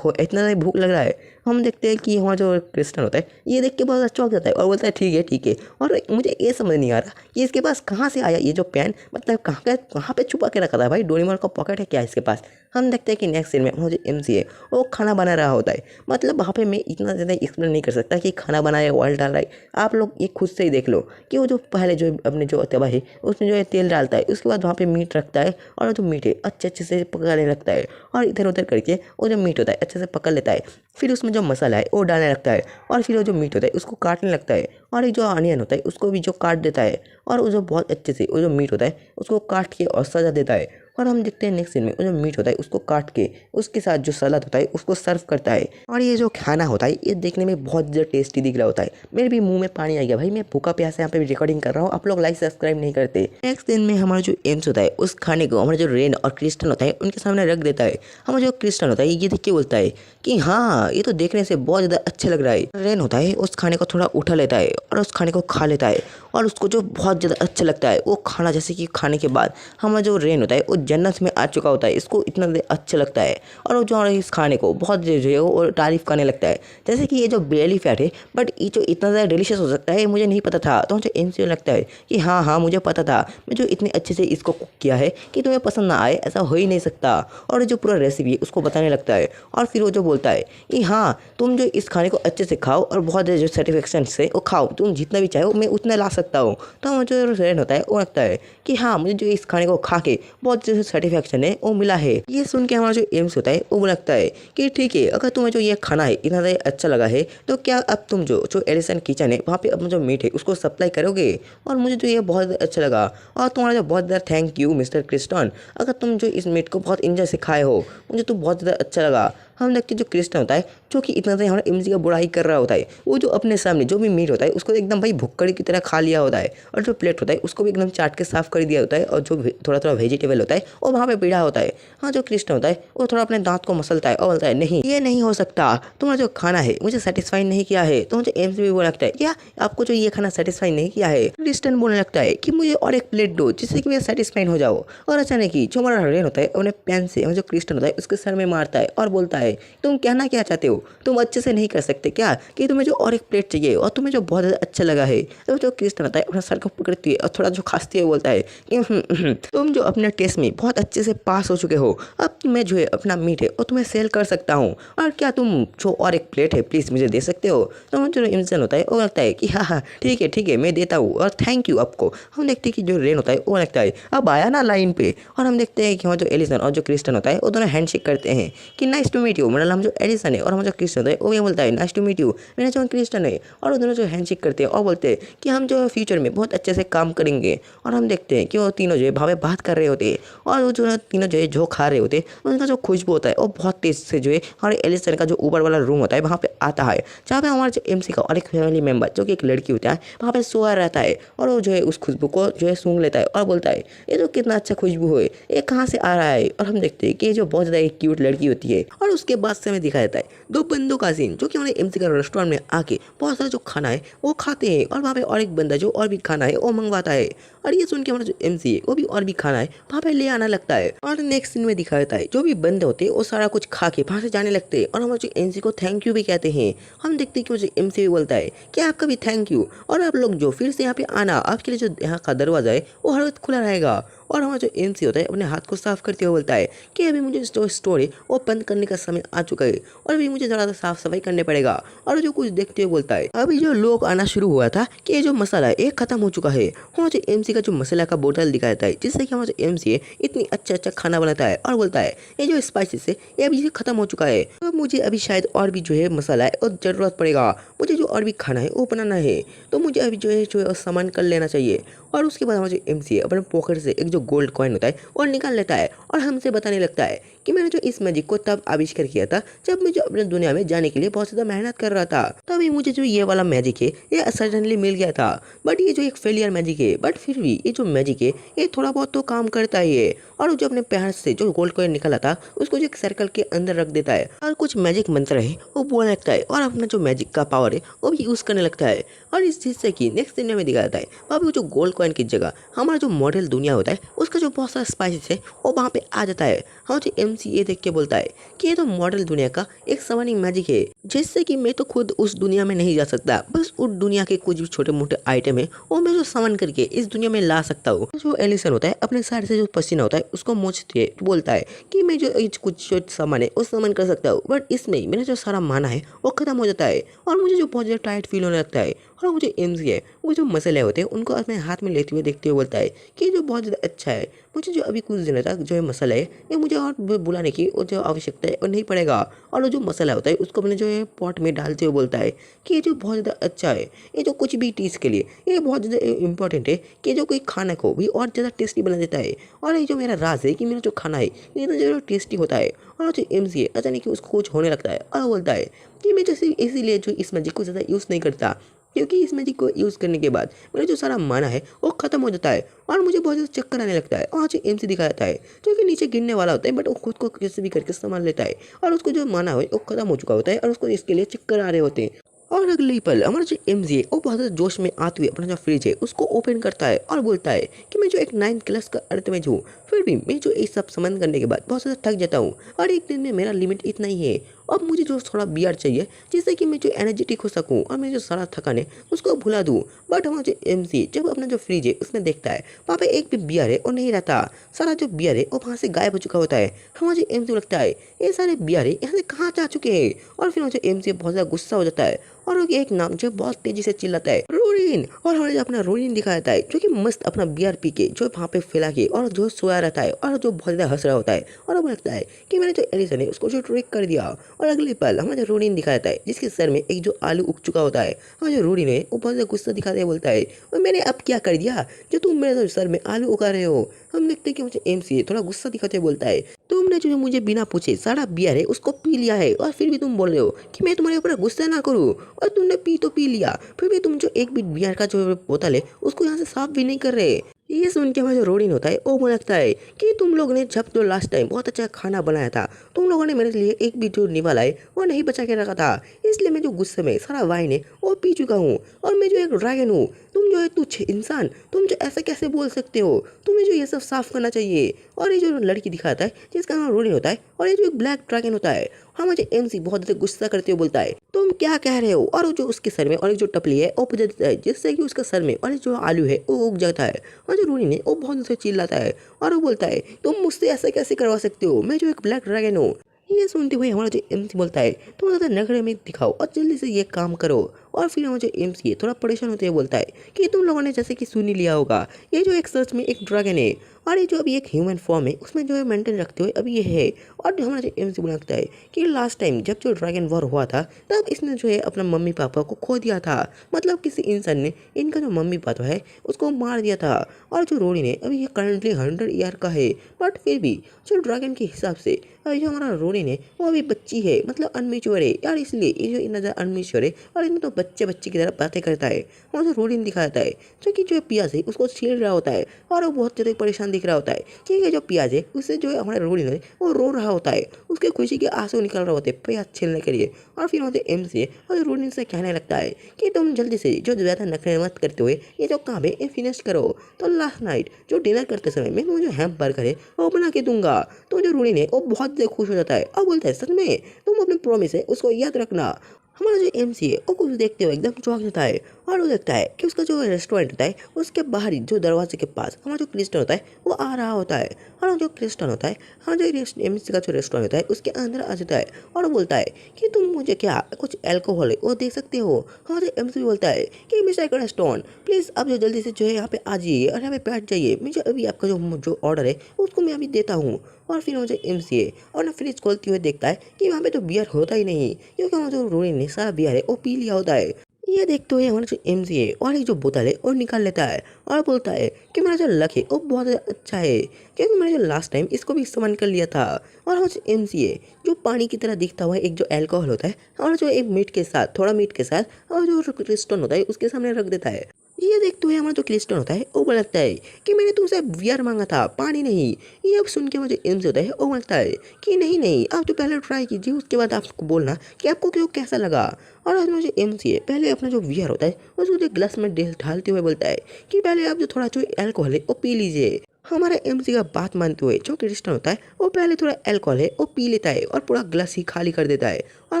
इतना भूख लग रहा है। हम देखते हैं कि हमारा जो क्रिस्टन होता है ये देख के बहुत अच्छा हो जाता है और बोलता है ठीक है। और मुझे ये समझ नहीं आ रहा कि इसके पास कहाँ से आया ये जो पेन, मतलब कहाँ पे छुपा के रखा था भाई, डोरेमोन का पॉकेट है क्या इसके पास। हम देखते हैं कि नेक्स्ट सीन में मुझे एमसी है वो खाना बना रहा होता है। मतलब वहाँ पे मैं इतना ज़्यादा एक्सप्लेन नहीं कर सकता कि खाना बनाया ऑयल डाल रहा है, आप लोग ये खुद से ही देख लो कि वो जो पहले जो अपने जो तवा है उसमें जो है तेल डालता है, उसके बाद वहाँ पे मीट रखता है और जो मीट है अच्छे से पकाने लगता है और इधर उधर करके वो जो मीट होता है अच्छे से पकड़ लेता है। फिर उसमें जो मसाला है वो डालने लगता है और फिर वो जो मीट होता है उसको काटने लगता है और एक जो अनियन होता है उसको भी जो काट देता है और वो जो बहुत अच्छे से वो जो मीट होता है उसको काट के और सजा देता है। और हम देखते हैं नेक्स्ट सीन में वो जो मीट होता है उसको काट के उसके साथ जो सलाद होता है उसको सर्व करता है। और ये जो खाना होता है ये देखने में बहुत ज़्यादा टेस्टी दिख रहा होता है, मेरे भी मुंह में पानी आ गया भाई, मैं भूखा प्यासा यहाँ पे रिकॉर्डिंग कर रहा हूँ, आप लोग लाइक सब्सक्राइब नहीं करते। नेक्स्ट दिन में हमारा जो एम्स होता है उस खाने को हमारा जो रेन और क्रिस्टन होता है उनके सामने रख देता है। हमारा जो क्रिस्टन होता है ये देख के बोलता है कि हाँ ये तो देखने से बहुत ज़्यादा अच्छा लग रहा है। रेन होता है उस खाने को थोड़ा उठा लेता है और उस खाने को खा लेता है और उसको जो बहुत ज़्यादा अच्छा लगता है वो खाना, जैसे कि खाने के बाद हमारा जो रेन होता है वो जन्नत में आ चुका होता है, इसको इतना अच्छा लगता है और वो जो इस खाने को बहुत जो है वो तारीफ़ करने लगता है, जैसे कि ये जो बेली फैट है बट ये जो इतना ज़्यादा डिलीशियस हो सकता है मुझे नहीं पता था। तो मुझे इनसे लगता है कि हाँ मुझे पता था, मैं जो इतने अच्छे से इसको कुक किया है कि तुम्हें पसंद ना आए ऐसा हो ही नहीं सकता। और जो पूरा रेसिपी है उसको बताने लगता है और फिर वो जो बोलता है कि हाँ तुम जो इस खाने को अच्छे से खाओ और बहुत जो सेटिस्फेक्शन से वो खाओ, तुम जितना भी चाहो मैं उतना ला सकता हूँ। तो मुझे जो रेन होता है वो लगता है कि हाँ मुझे जो इस खाने को खा के बहुत जो सेटिस्फेक्शन है वो मिला है। ये सुन के हमारा जो एम्स होता है वो लगता है कि ठीक है, अगर तुम्हें जो ये खाना है इतना ज़्यादा अच्छा लगा है तो क्या अब तुम जो जो एलिसन किचन है वहाँ पे अपना जो मीट है उसको सप्लाई करोगे। और मुझे जो ये बहुत अच्छा लगा और तुम्हारा जो बहुत ज़्यादा थैंक यू मिस्टर क्रिस्टन, अगर तुम जो इस मीट को बहुत इंजॉय से खाए हो, मुझे तो बहुत ज़्यादा अच्छा लगा। हम देखते जो क्रिस्टन होता है जो कि इतना ज़्यादा हमारे एमजी का बुराई कर रहा होता है, वो जो अपने सामने जो भी मीट होता है उसको एकदम भाई भुक्कड़ी की तरह खा लिया होता है और जो प्लेट होता है उसको भी एकदम चाट के साफ कर दिया होता है और जो थोड़ा थोड़ा वेजिटेबल होता है वो वहाँ पे पीड़ा होता है। हाँ जो क्रिस्टन होता है वो थोड़ा अपने दांत को मसलता है और बोलता है नहीं ये नहीं हो सकता, तुम्हारा जो खाना है मुझे सेटिस्फाई नहीं किया है। तो मुझे एम्स भी बोलने लगता है क्या आपको जो ये खाना सेटिस्फाई नहीं किया है। क्रिस्टन बोलने लगता है कि मुझे और एक प्लेट दो जिससे कि मैं सेटिस्फाइड हो जाओ। और अचानक ही जो हमारा रेन होता है अपने पेन से जो क्रिस्टन होता है उसके सर में मारता है और बोलता है तुम कहना क्या चाहते हो, तुम अच्छे से नहीं कर सकते क्या कि तुम्हें जो और एक प्लेट चाहिए और तुम्हें जो बहुत ज़्यादा अच्छा लगा है। तो जो क्रिस्टन होता है अपना सर को पकड़ती है और थोड़ा जो खांसती है बोलता है कि तुम जो अपने टेस्ट में बहुत अच्छे से पास हो चुके हो, अब मैं जो है अपना मीट है और तुम्हें सेल कर सकता हूँ और क्या तुम जो और एक प्लेट है प्लीज़ मुझे दे सकते हो। तो जो इंसान होता है वो लगता है कि हाँ ठीक है मैं देता हूँ और थैंक यू आपको। हम देखते हैं कि जो रेन होता है वो लगता है अब आया ना लाइन पे और हम देखते हैं कि वहाँ जो एलिसन और जो क्रिस्टन होता है वो दोनों हैंडशेक करते हैं कि नाइस टू मीट यू। मतलब हम जो एलिसन है और हम जो क्रिस्टन होता है वो ये बोलता है नाइस टू मीट यू, मेरा जो क्रिस्टन है। और वो दोनों जो हैंडशेक करते हैं और बोलते हैं कि हम जो फ्यूचर में बहुत अच्छे से काम करेंगे। और हम देखते हैं कि वो तीनों जो है भावे बात कर रहे होते हैं और वो जो तीनों जो है जो खा रहे होते हैं उनका जो खुशबू होता है वो बहुत तेज से जो है हमारे एलिसन का जो ऊपर वाला रूम होता है वहाँ पे आता है, जहाँ पे हमारे जो एमसी का और एक फैमिली मेंबर जो कि एक लड़की होता है वहाँ पे सोया रहता है और वो जो है उस खुशबू को जो है सूंघ लेता है और बोलता है ये तो कितना अच्छा खुशबू है, ये कहाँ से आ रहा है। और हम देखते हैं कि ये जो बहुत ज़्यादा एक क्यूट लड़की होती है। और उसके बाद से हमें दिखाया जाता है दो बंदों का सीन जो कि हमारे एमसी का रेस्टोरेंट में आके बहुत सारा जो खाना है वो खाते हैं और वहाँ पे और एक बंदा जो और भी खाना है वो मंगवाता है। और ये सुन के हमारा जो एमसी है वो भी और भी खाना है वहाँ पे ले आना लगता है। और नेक्स्ट सीन में दिखाया जाता है जो भी बंदे होते हैं वो सारा कुछ खा के वहाँ से जाने लगते हैं और हमारे जो एमसी को थैंक यू भी कहते हैं। हम देखते हैं कि मुझे एमसी भी बोलता है कि आपका भी थैंक यू और आप लोग जो फिर से यहाँ पे आना, आपके लिए जो यहाँ का दरवाजा है वो हर वक्त खुला रहेगा। और हमारा जो एमसी होता है अपने हाथ को साफ करते हुए बोलता है कि अभी मुझे जो स्टोर है वो बंद करने का समय आ चुका है और अभी मुझे ज़रा सा साफ सफाई करने पड़ेगा। और जो कुछ देखते हुए बोलता है अभी जो लोग आना शुरू हुआ था कि ये जो मसाला है ये खत्म हो चुका है। हमारा जो एमसी का जो मसाला का बोतल दिखाया जाता है जिससे कि हमारा जो एमसी है इतनी अच्छा खाना बनाता है और बोलता है ये जो स्पाइसेस है ये अभी खत्म हो चुका है, तो मुझे अभी शायद और भी जो है मसाला है और ज़रूरत पड़ेगा, मुझे जो और भी खाना है वो बनाना है, तो मुझे अभी जो है सामान कर लेना चाहिए। और उसके बाद हमारा जो एमसी है अपने पॉकेट से एक जो गोल्ड कॉइन होता है और निकाल लेता है और हमसे बताने लगता है कि मैंने जो इस मैजिक को तब आविष्कार किया था जब मैं जो अपने दुनिया में जाने के लिए बहुत ज़्यादा मेहनत कर रहा था, तभी मुझे जो ये वाला मैजिक है ये सडनली मिल गया था। बट ये जो एक फेलियर मैजिक है, बट फिर भी ये जो मैजिक है ये थोड़ा बहुत तो काम करता ही है। और जो अपने पैर से जो गोल्ड कॉइन निकाला था उसको जो एक सर्कल के अंदर रख देता है और कुछ मैजिक मंत्र है वो बोलने लगता है और अपना जो मैजिक का पावर है वो भी यूज़ करने लगता है। और इस चीज़ से कि नेक्स्ट दुनिया में दिखाया जाता है वहाँ पे जो गोल्ड कॉइन की जगह हमारा जो मॉडल दुनिया होता है उसका जो बहुत सारा स्पाइसेस है वो वहाँ पे आ जाता है। हाँ जो एमसी ये देख के बोलता है कि ये तो मॉडल दुनिया का एक समनिंग मैजिक है, जिससे कि मैं तो खुद उस दुनिया में नहीं जा सकता, बस उस दुनिया के कुछ भी छोटे मोटे आइटम है वो मैं जो सामान करके इस दुनिया में ला सकता हूँ। जो एलिसन होता है अपने साइड से जो पसीना होता है उसको मोचते बोलता है कि मैं जो कुछ जो सामान है वो सामान कर सकता हूँ, बट इसमें मेरा जो सारा माना है वो खत्म हो जाता है और मुझे जो बहुत ज़्यादा टाइट फील होने लगता है। और मुझे एम्स है वो जो मसाले होते हैं उनको अपने हाथ में लेते हुए देखते हुए बोलता है कि जो बहुत ज़्यादा अच्छा है, मुझे जो अभी कुछ दिनों तक जो है मसाला है ये मुझे और बुलाने की वो जो आवश्यकता है वो नहीं पड़ेगा। और वो जो मसाला होता है उसको अपने जो है पॉट में डालते हुए बोलता है कि ये जो बहुत ज़्यादा अच्छा है, ये जो कुछ भी चीज़ के लिए ये बहुत ज़्यादा इंपॉर्टेंट है कि जो कोई खाना को भी और ज़्यादा टेस्टी बना देता है। और ये जो मेरा राज है कि मेरा जो खाना है ये तो जो टेस्टी होता है। और जो एम्स है अचानक कि उसको कुछ होने लगता है और बोलता है कि मैं जैसे इसीलिए जो इस मैजिक को ज़्यादा यूज़ नहीं करता, क्योंकि इस मैजिक को यूज़ करने के बाद मेरा जो सारा माना है वो खत्म हो जाता है और मुझे बहुत ज़्यादा चक्कर आने लगता है। और जो एमसी दिखाया जाता है जो कि नीचे गिरने वाला होता है, बट वो खुद को कैसे भी करके संभाल लेता है और उसको जो माना है वो खत्म हो चुका होता है और उसको इसके लिए चक्कर आ रहे होते हैं। और अगले ही पल हमारा जो एमजी है वो बहुत ज़्यादा जोश में आते हुए अपना जो फ्रिज है उसको ओपन करता है और बोलता है कि मैं जो एक 9th क्लास का अर्थ में हूँ, फिर भी मैं जो ये सब समझ करने के बाद बहुत ज़्यादा थक जाता हूँ और एक दिन में मेरा लिमिट इतना ही है। अब मुझे जो थोड़ा बियर चाहिए जिससे कि मैं जो एनर्जेटिक हो सकूँ और मैं जो सारा थकान है उसको भुला दूँ। बट हमारा जो एमसी जब अपना जो फ्रिज है उसमें देखता है वहाँ पे एक भी बियर है और नहीं रहता, सारा जो बियर है वो वहाँ से गायब हो चुका होता है। हमारा जो एमसी को लगता है ये सारे बियर है यहाँ से कहाँ जा चुके हैं और फिर हमारा जो एमसी बहुत ज़्यादा गुस्सा हो जाता है और वो एक नाम जो बहुत तेजी से चिल्लाता है रोरिन। और हमें जो अपना रोरिन दिखाता है जो कि मस्त अपना बियर पी के जो वहाँ पे फैला के और जो सोया रहता है और जो बहुत ज़्यादा हंस रहा होता है और वो लगता है कि मैंने जो एलिसन है उसको जो ट्रिक कर दिया। और अगले पल हमारा जो रोरिन दिखाता है जिसके सर में एक जो आलू उग चुका होता है। हमारा जो रोरिन है वो बहुत ज़्यादा गुस्सा दिखाते हुए बोलता है और मैंने अब क्या कर दिया जो तुम मेरे सर में आलू उगा रहे हो। हम देखते हैं कि मुझे एमसी थोड़ा गुस्सा दिखाते हुए बोलता है तुमने जो मुझे बिना पूछे सारा बियर है उसको पी लिया है और फिर भी तुम बोल रहे हो कि मैं तुम्हारे ऊपर गुस्सा ना करूँ और तुमने पी तो पी लिया, फिर भी तुम जो एक भी बियर का जो बोतल है उसको यहाँ से साफ भी नहीं कर रहे। ये सुन के हमारा जो रोडिन होता है वो बोल लगता है कि तुम लोग ने जब जो लास्ट टाइम बहुत अच्छा खाना बनाया था तुम लोगों ने मेरे लिए एक भी जो निवाला है वो नहीं बचा के रखा था, इसलिए मैं जो गुस्से में सारा वाइन है वो पी चुका हूँ और मैं जो एक ड्रैगन हूँ। तुम जो है तुच्छ इंसान, तुम जो ऐसा कैसे बोल सकते हो, तुम्हें जो ये सब साफ करना चाहिए। और ये जो लड़की दिखाता है जिसका नाम रोडिन होता है और ये जो एक ब्लैक ड्रैगन होता है हाँ मुझे एमसी बहुत ज़्यादा गुस्सा करते हुए बोलता है तुम क्या कह रहे हो। और जो उसके सर में और एक जो टपली है वो बजा देता है जिससे कि उसका सर में और जो आलू है वो उग जाता है। और जो रोडिन है वो बहुत से चिल्लाता है और वो बोलता है तुम मुझसे ऐसा कैसे करवा सकते हो, मैं जो एक ब्लैक ड्रैगन हूँ। ये सुनते हुए हमारा जो एमसी बोलता है तुम ज़्यादा नखरे में दिखाओ और जल्दी से ये काम करो। और फिर हमारा जो एमसी है थोड़ा परेशान होते हुए बोलता है कि तुम लोगों ने जैसे कि सुन ही लिया होगा ये जो एक सच में एक ड्रैगन है और ये जो अभी एक ह्यूमन फॉर्म है उसमें जो है मेंटेन रखते हुए अभी ये है। और हमारा जो एमसी बोला लगता है कि लास्ट टाइम जब जो ड्रैगन वॉर हुआ था तब इसने जो है अपना मम्मी पापा को खो दिया था, मतलब किसी इंसान ने इनका जो मम्मी पापा है उसको मार दिया था। और जो रोडी ने अभी ये करंटली 100 ईयर का है बट फिर भी जो ड्रैगन के हिसाब से अभी जो हमारा रोडी ने वो अभी बच्ची है, मतलब अनमेच्योर है यार, इसलिए ये जो इतना ज़्यादा अनमेच्योर है और इसमें तो बच्चे बच्चे की तरह बातें करता है। और जो रोडिन दिखाता है जो कि जो पियाज है उसको छील रहा होता है और वो बहुत ज़्यादा परेशान दिख रहा होता है कि ये जो पियाज है उससे जो है हमारा रोडिन है वो रो रहा होता है, उसके खुशी के आंसू निकल रहे होते हैं प्याज छीलने के लिए। और फिर वहाँ से एम से और रोडिन से कहने लगता है कि तुम जल्दी से जो ज़्यादा नखरे मत करते हुए ये जो काम है ये फिनिश करो। तो लास्ट नाइट जो डिनर करते समय मैं तुम्हें जो हैम बर्गर है वो बना के दूंगा। तो जो रोडिन है वो बहुत ज़्यादा खुश हो जाता है और बोलता है सच में तुम अपने प्रॉमिस है उसको याद रखना। हमारा जो एमसी है वो कुछ देखते हुए एकदम चौंक जाता है और वो देखता है कि उसका जो रेस्टोरेंट होता है उसके बाहर ही जो दरवाजे के पास हमारा जो क्रिस्टन होता है वो आ रहा होता है। और जो क्रिस्टन होता है हमारा जो एमसी का जो रेस्टोरेंट होता है उसके अंदर आ जाता है और वो बोलता है कि तुम मुझे क्या कुछ अल्कोहल है वो दे सकते हो। हमारा एमसी बोलता है कि मिस्टर क्रिस्टन प्लीज़ आप जो जल्दी से जो है यहाँ पे आ जाइए और यहाँ पे बैठ जाइए, मुझे अभी आपका जो ऑर्डर है उसको मैं अभी देता हूँ। और फिर मुझे एमसी है और ना फ्रिज खोलते हुए देखता है कि वहाँ पे तो बियर होता ही नहीं क्योंकि हमारा जो रोडी ने सारा बियर है वो पी लिया होता है। ये देखते हुए हमारा जो एमसी है और एक जो बोतल है वो निकाल लेता है और बोलता है कि मेरा जो लक है वो बहुत अच्छा है क्योंकि मैंने जो लास्ट टाइम इसको भी इस्तेमाल कर लिया था। और हमारा जो एमसी है जो पानी की तरह दिखता हुआ एक जो अल्कोहल होता है और जो एक मीट के साथ थोड़ा मीट के साथ और जो क्रिस्टन होता है उसके सामने रख देता है। ये देखते हुए हमारा जो क्रिस्टन होता है वो बोलता है कि मैंने तुमसे बियर मांगा था पानी नहीं। ये अब सुन के मुझे एम्स होता है वो बोलता है कि नहीं नहीं आप तो पहले ट्राई कीजिए उसके बाद आपको बोलना कि आपको क्यों कैसा लगा। और आज मुझे एम्स है पहले अपना जो बियर होता है उसको जो ग्लास में ढालते हुए बोलता है कि पहले आप जो थोड़ा जो अल्कोहल है वो पी लीजिए। हमारे एमसी का बात मानते हुए जो क्रिस्टन होता है वो पहले थोड़ा अल्कोहल है वो पी लेता है और पूरा ग्लास ही खाली कर देता है। और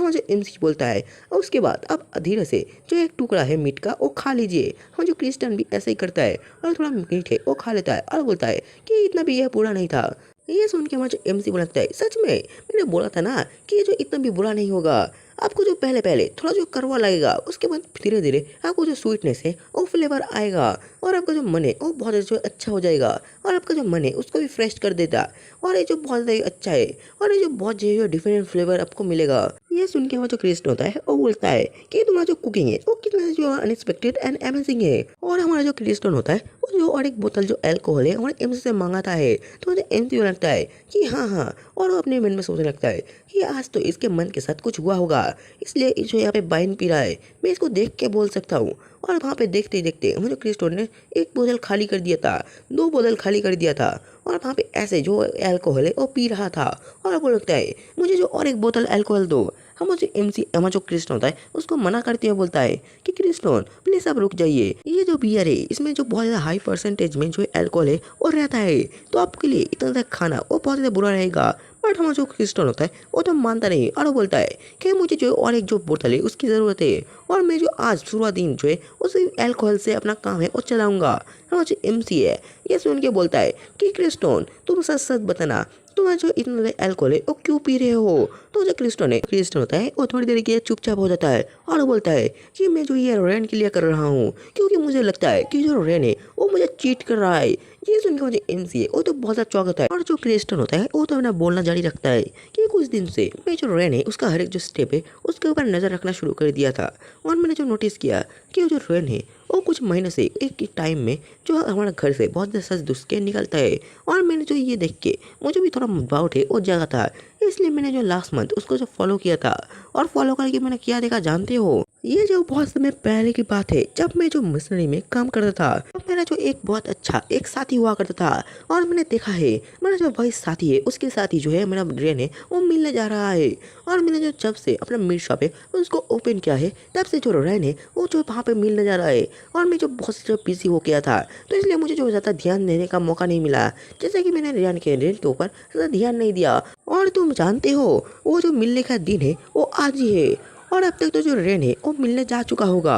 मुझे एमसी बोलता है और उसके बाद अब धीरे से जो एक टुकड़ा है मीट का वो खा लीजिए। हम जो क्रिस्टन भी ऐसे ही करता है और थोड़ा मीट है वो खा लेता है और बोलता है कि इतना भी यह बुरा नहीं था। ये सुन के हमारा जो एमसी बोलता है सच में मैंने बोला था ना कि ये जो इतना भी बुरा नहीं होगा, आपको जो पहले पहले थोड़ा जो कड़वा लगेगा उसके बाद धीरे धीरे आपको जो स्वीटनेस है वो फ्लेवर आएगा और आपका जो मन है वो बहुत जो अच्छा हो जाएगा और आपका जो मन है उसको भी फ्रेश कर देता। और ये जो बहुत अच्छा है और ये जो बहुत जो डिफरेंट फ्लेवर आपको मिलेगा। ये सुन के हमारा जो क्रिस्टन होता है वो बोलता है कि तुम्हारा जो कुकिंग है वो कितना जो अनएक्सपेक्टेड एंड अमेजिंग है। और हमारा जो क्रिस्टन होता है वो जो और एक बोतल जो अल्कोहल है हमारे एमसी से मंगाता है। तो मुझे एमसी लगता है कि हाँ और वो अपने मन में सोचने लगता है कि आज तो इसके मन के साथ कुछ हुआ होगा इसलिए जो यहाँ पे वाइन पी रहा है मैं इसको देख के बोल सकता हूँ। और वहाँ पे देखते ही देखते मुझे क्रिस्टोन ने एक बोतल खाली कर दिया था, 2 बोतल खाली कर दिया था और वहाँ पे ऐसे जो अल्कोहल है वो पी रहा था। और वो लगता है मुझे जो और एक बोतल अल्कोहल दो। हम जो एमसी हमारा जो क्रिस्टन होता है उसको मना करते हुए बोलता है कि क्रिस्टन प्लीज़ आप रुक जाइए, ये जो बियर है इसमें जो बहुत ज़्यादा हाई हाई परसेंटेज में जो अल्कोहल है वो रहता है, तो आपके लिए इतना ज़्यादा खाना वो बहुत ज़्यादा बुरा रहेगा। बट हमारा जो क्रिस्टन होता है वो तो मानता नहीं और वो बोलता है कि मुझे जो और एक जो बोतल है उसकी ज़रूरत है, और मैं जो आज शुरुआत दिन जो है उसी अल्कोहल से अपना काम है वो चलाऊंगा। हमारा जो MC है ये सुन के बोलता है कि क्रिस्टन तुम सच सच बताना, तुम्हें जो इतना ज़्यादा अल्कोहल है वो क्यों पी रहे हो। तो जो क्रिस्टन होता है वो थोड़ी देर के लिए चुपचाप हो जाता है और वो बोलता है कि मैं जो ये रेन के लिए कर रहा हूँ, क्योंकि मुझे लगता है कि जो रेन है वो मुझे चीट कर रहा है। ये सुन के मुझे MC है वो तो बहुत ज़्यादा चौंक होता है, और जो क्रिस्टन होता है वो तो अपना बोलना जारी रखता है कि कुछ दिन से मैं जो रेन है उसका हर एक जो स्टेप है उसके ऊपर नज़र रखना शुरू कर दिया था, और मैंने जो नोटिस किया कि वो जो रेन है वो कुछ महीने से एक टाइम में जो हमारे घर से बहुत ज़्यादा सच दुस के निकलता है, और मैंने जो ये देख के मुझे भी थोड़ा डाउट है वो जगह था, इसलिए मैंने जो लास्ट मंथ उसको जो फॉलो किया था, और फॉलो करके मैंने क्या देखा जानते हो। ये जो बहुत समय पहले की बात है जब मैं जो मिशनरी में काम करता था, तब मेरा जो एक बहुत अच्छा एक साथी हुआ करता था, और मैंने देखा है मेरा जो भाई साथी है उसके साथी जो है मेरा रेन है वो मिलने जा रहा है, और मैंने जो जब से अपना मीट शॉप है उसको ओपन किया है तब से जो रेन है वो जो वहाँ पे मिलने जा रहा है, और मैं जो बहुत ज़्यादा बिजी हो गया था तो इसलिए मुझे जो ज़्यादा ध्यान देने का मौका नहीं मिला, जैसे कि मैंने रेन के ऊपर ज़्यादा ध्यान नहीं दिया। और तुम जानते हो वो जो मिलने का दिन है वो आज ही है, और अब तक तो जो रेन है वो मिलने जा चुका होगा,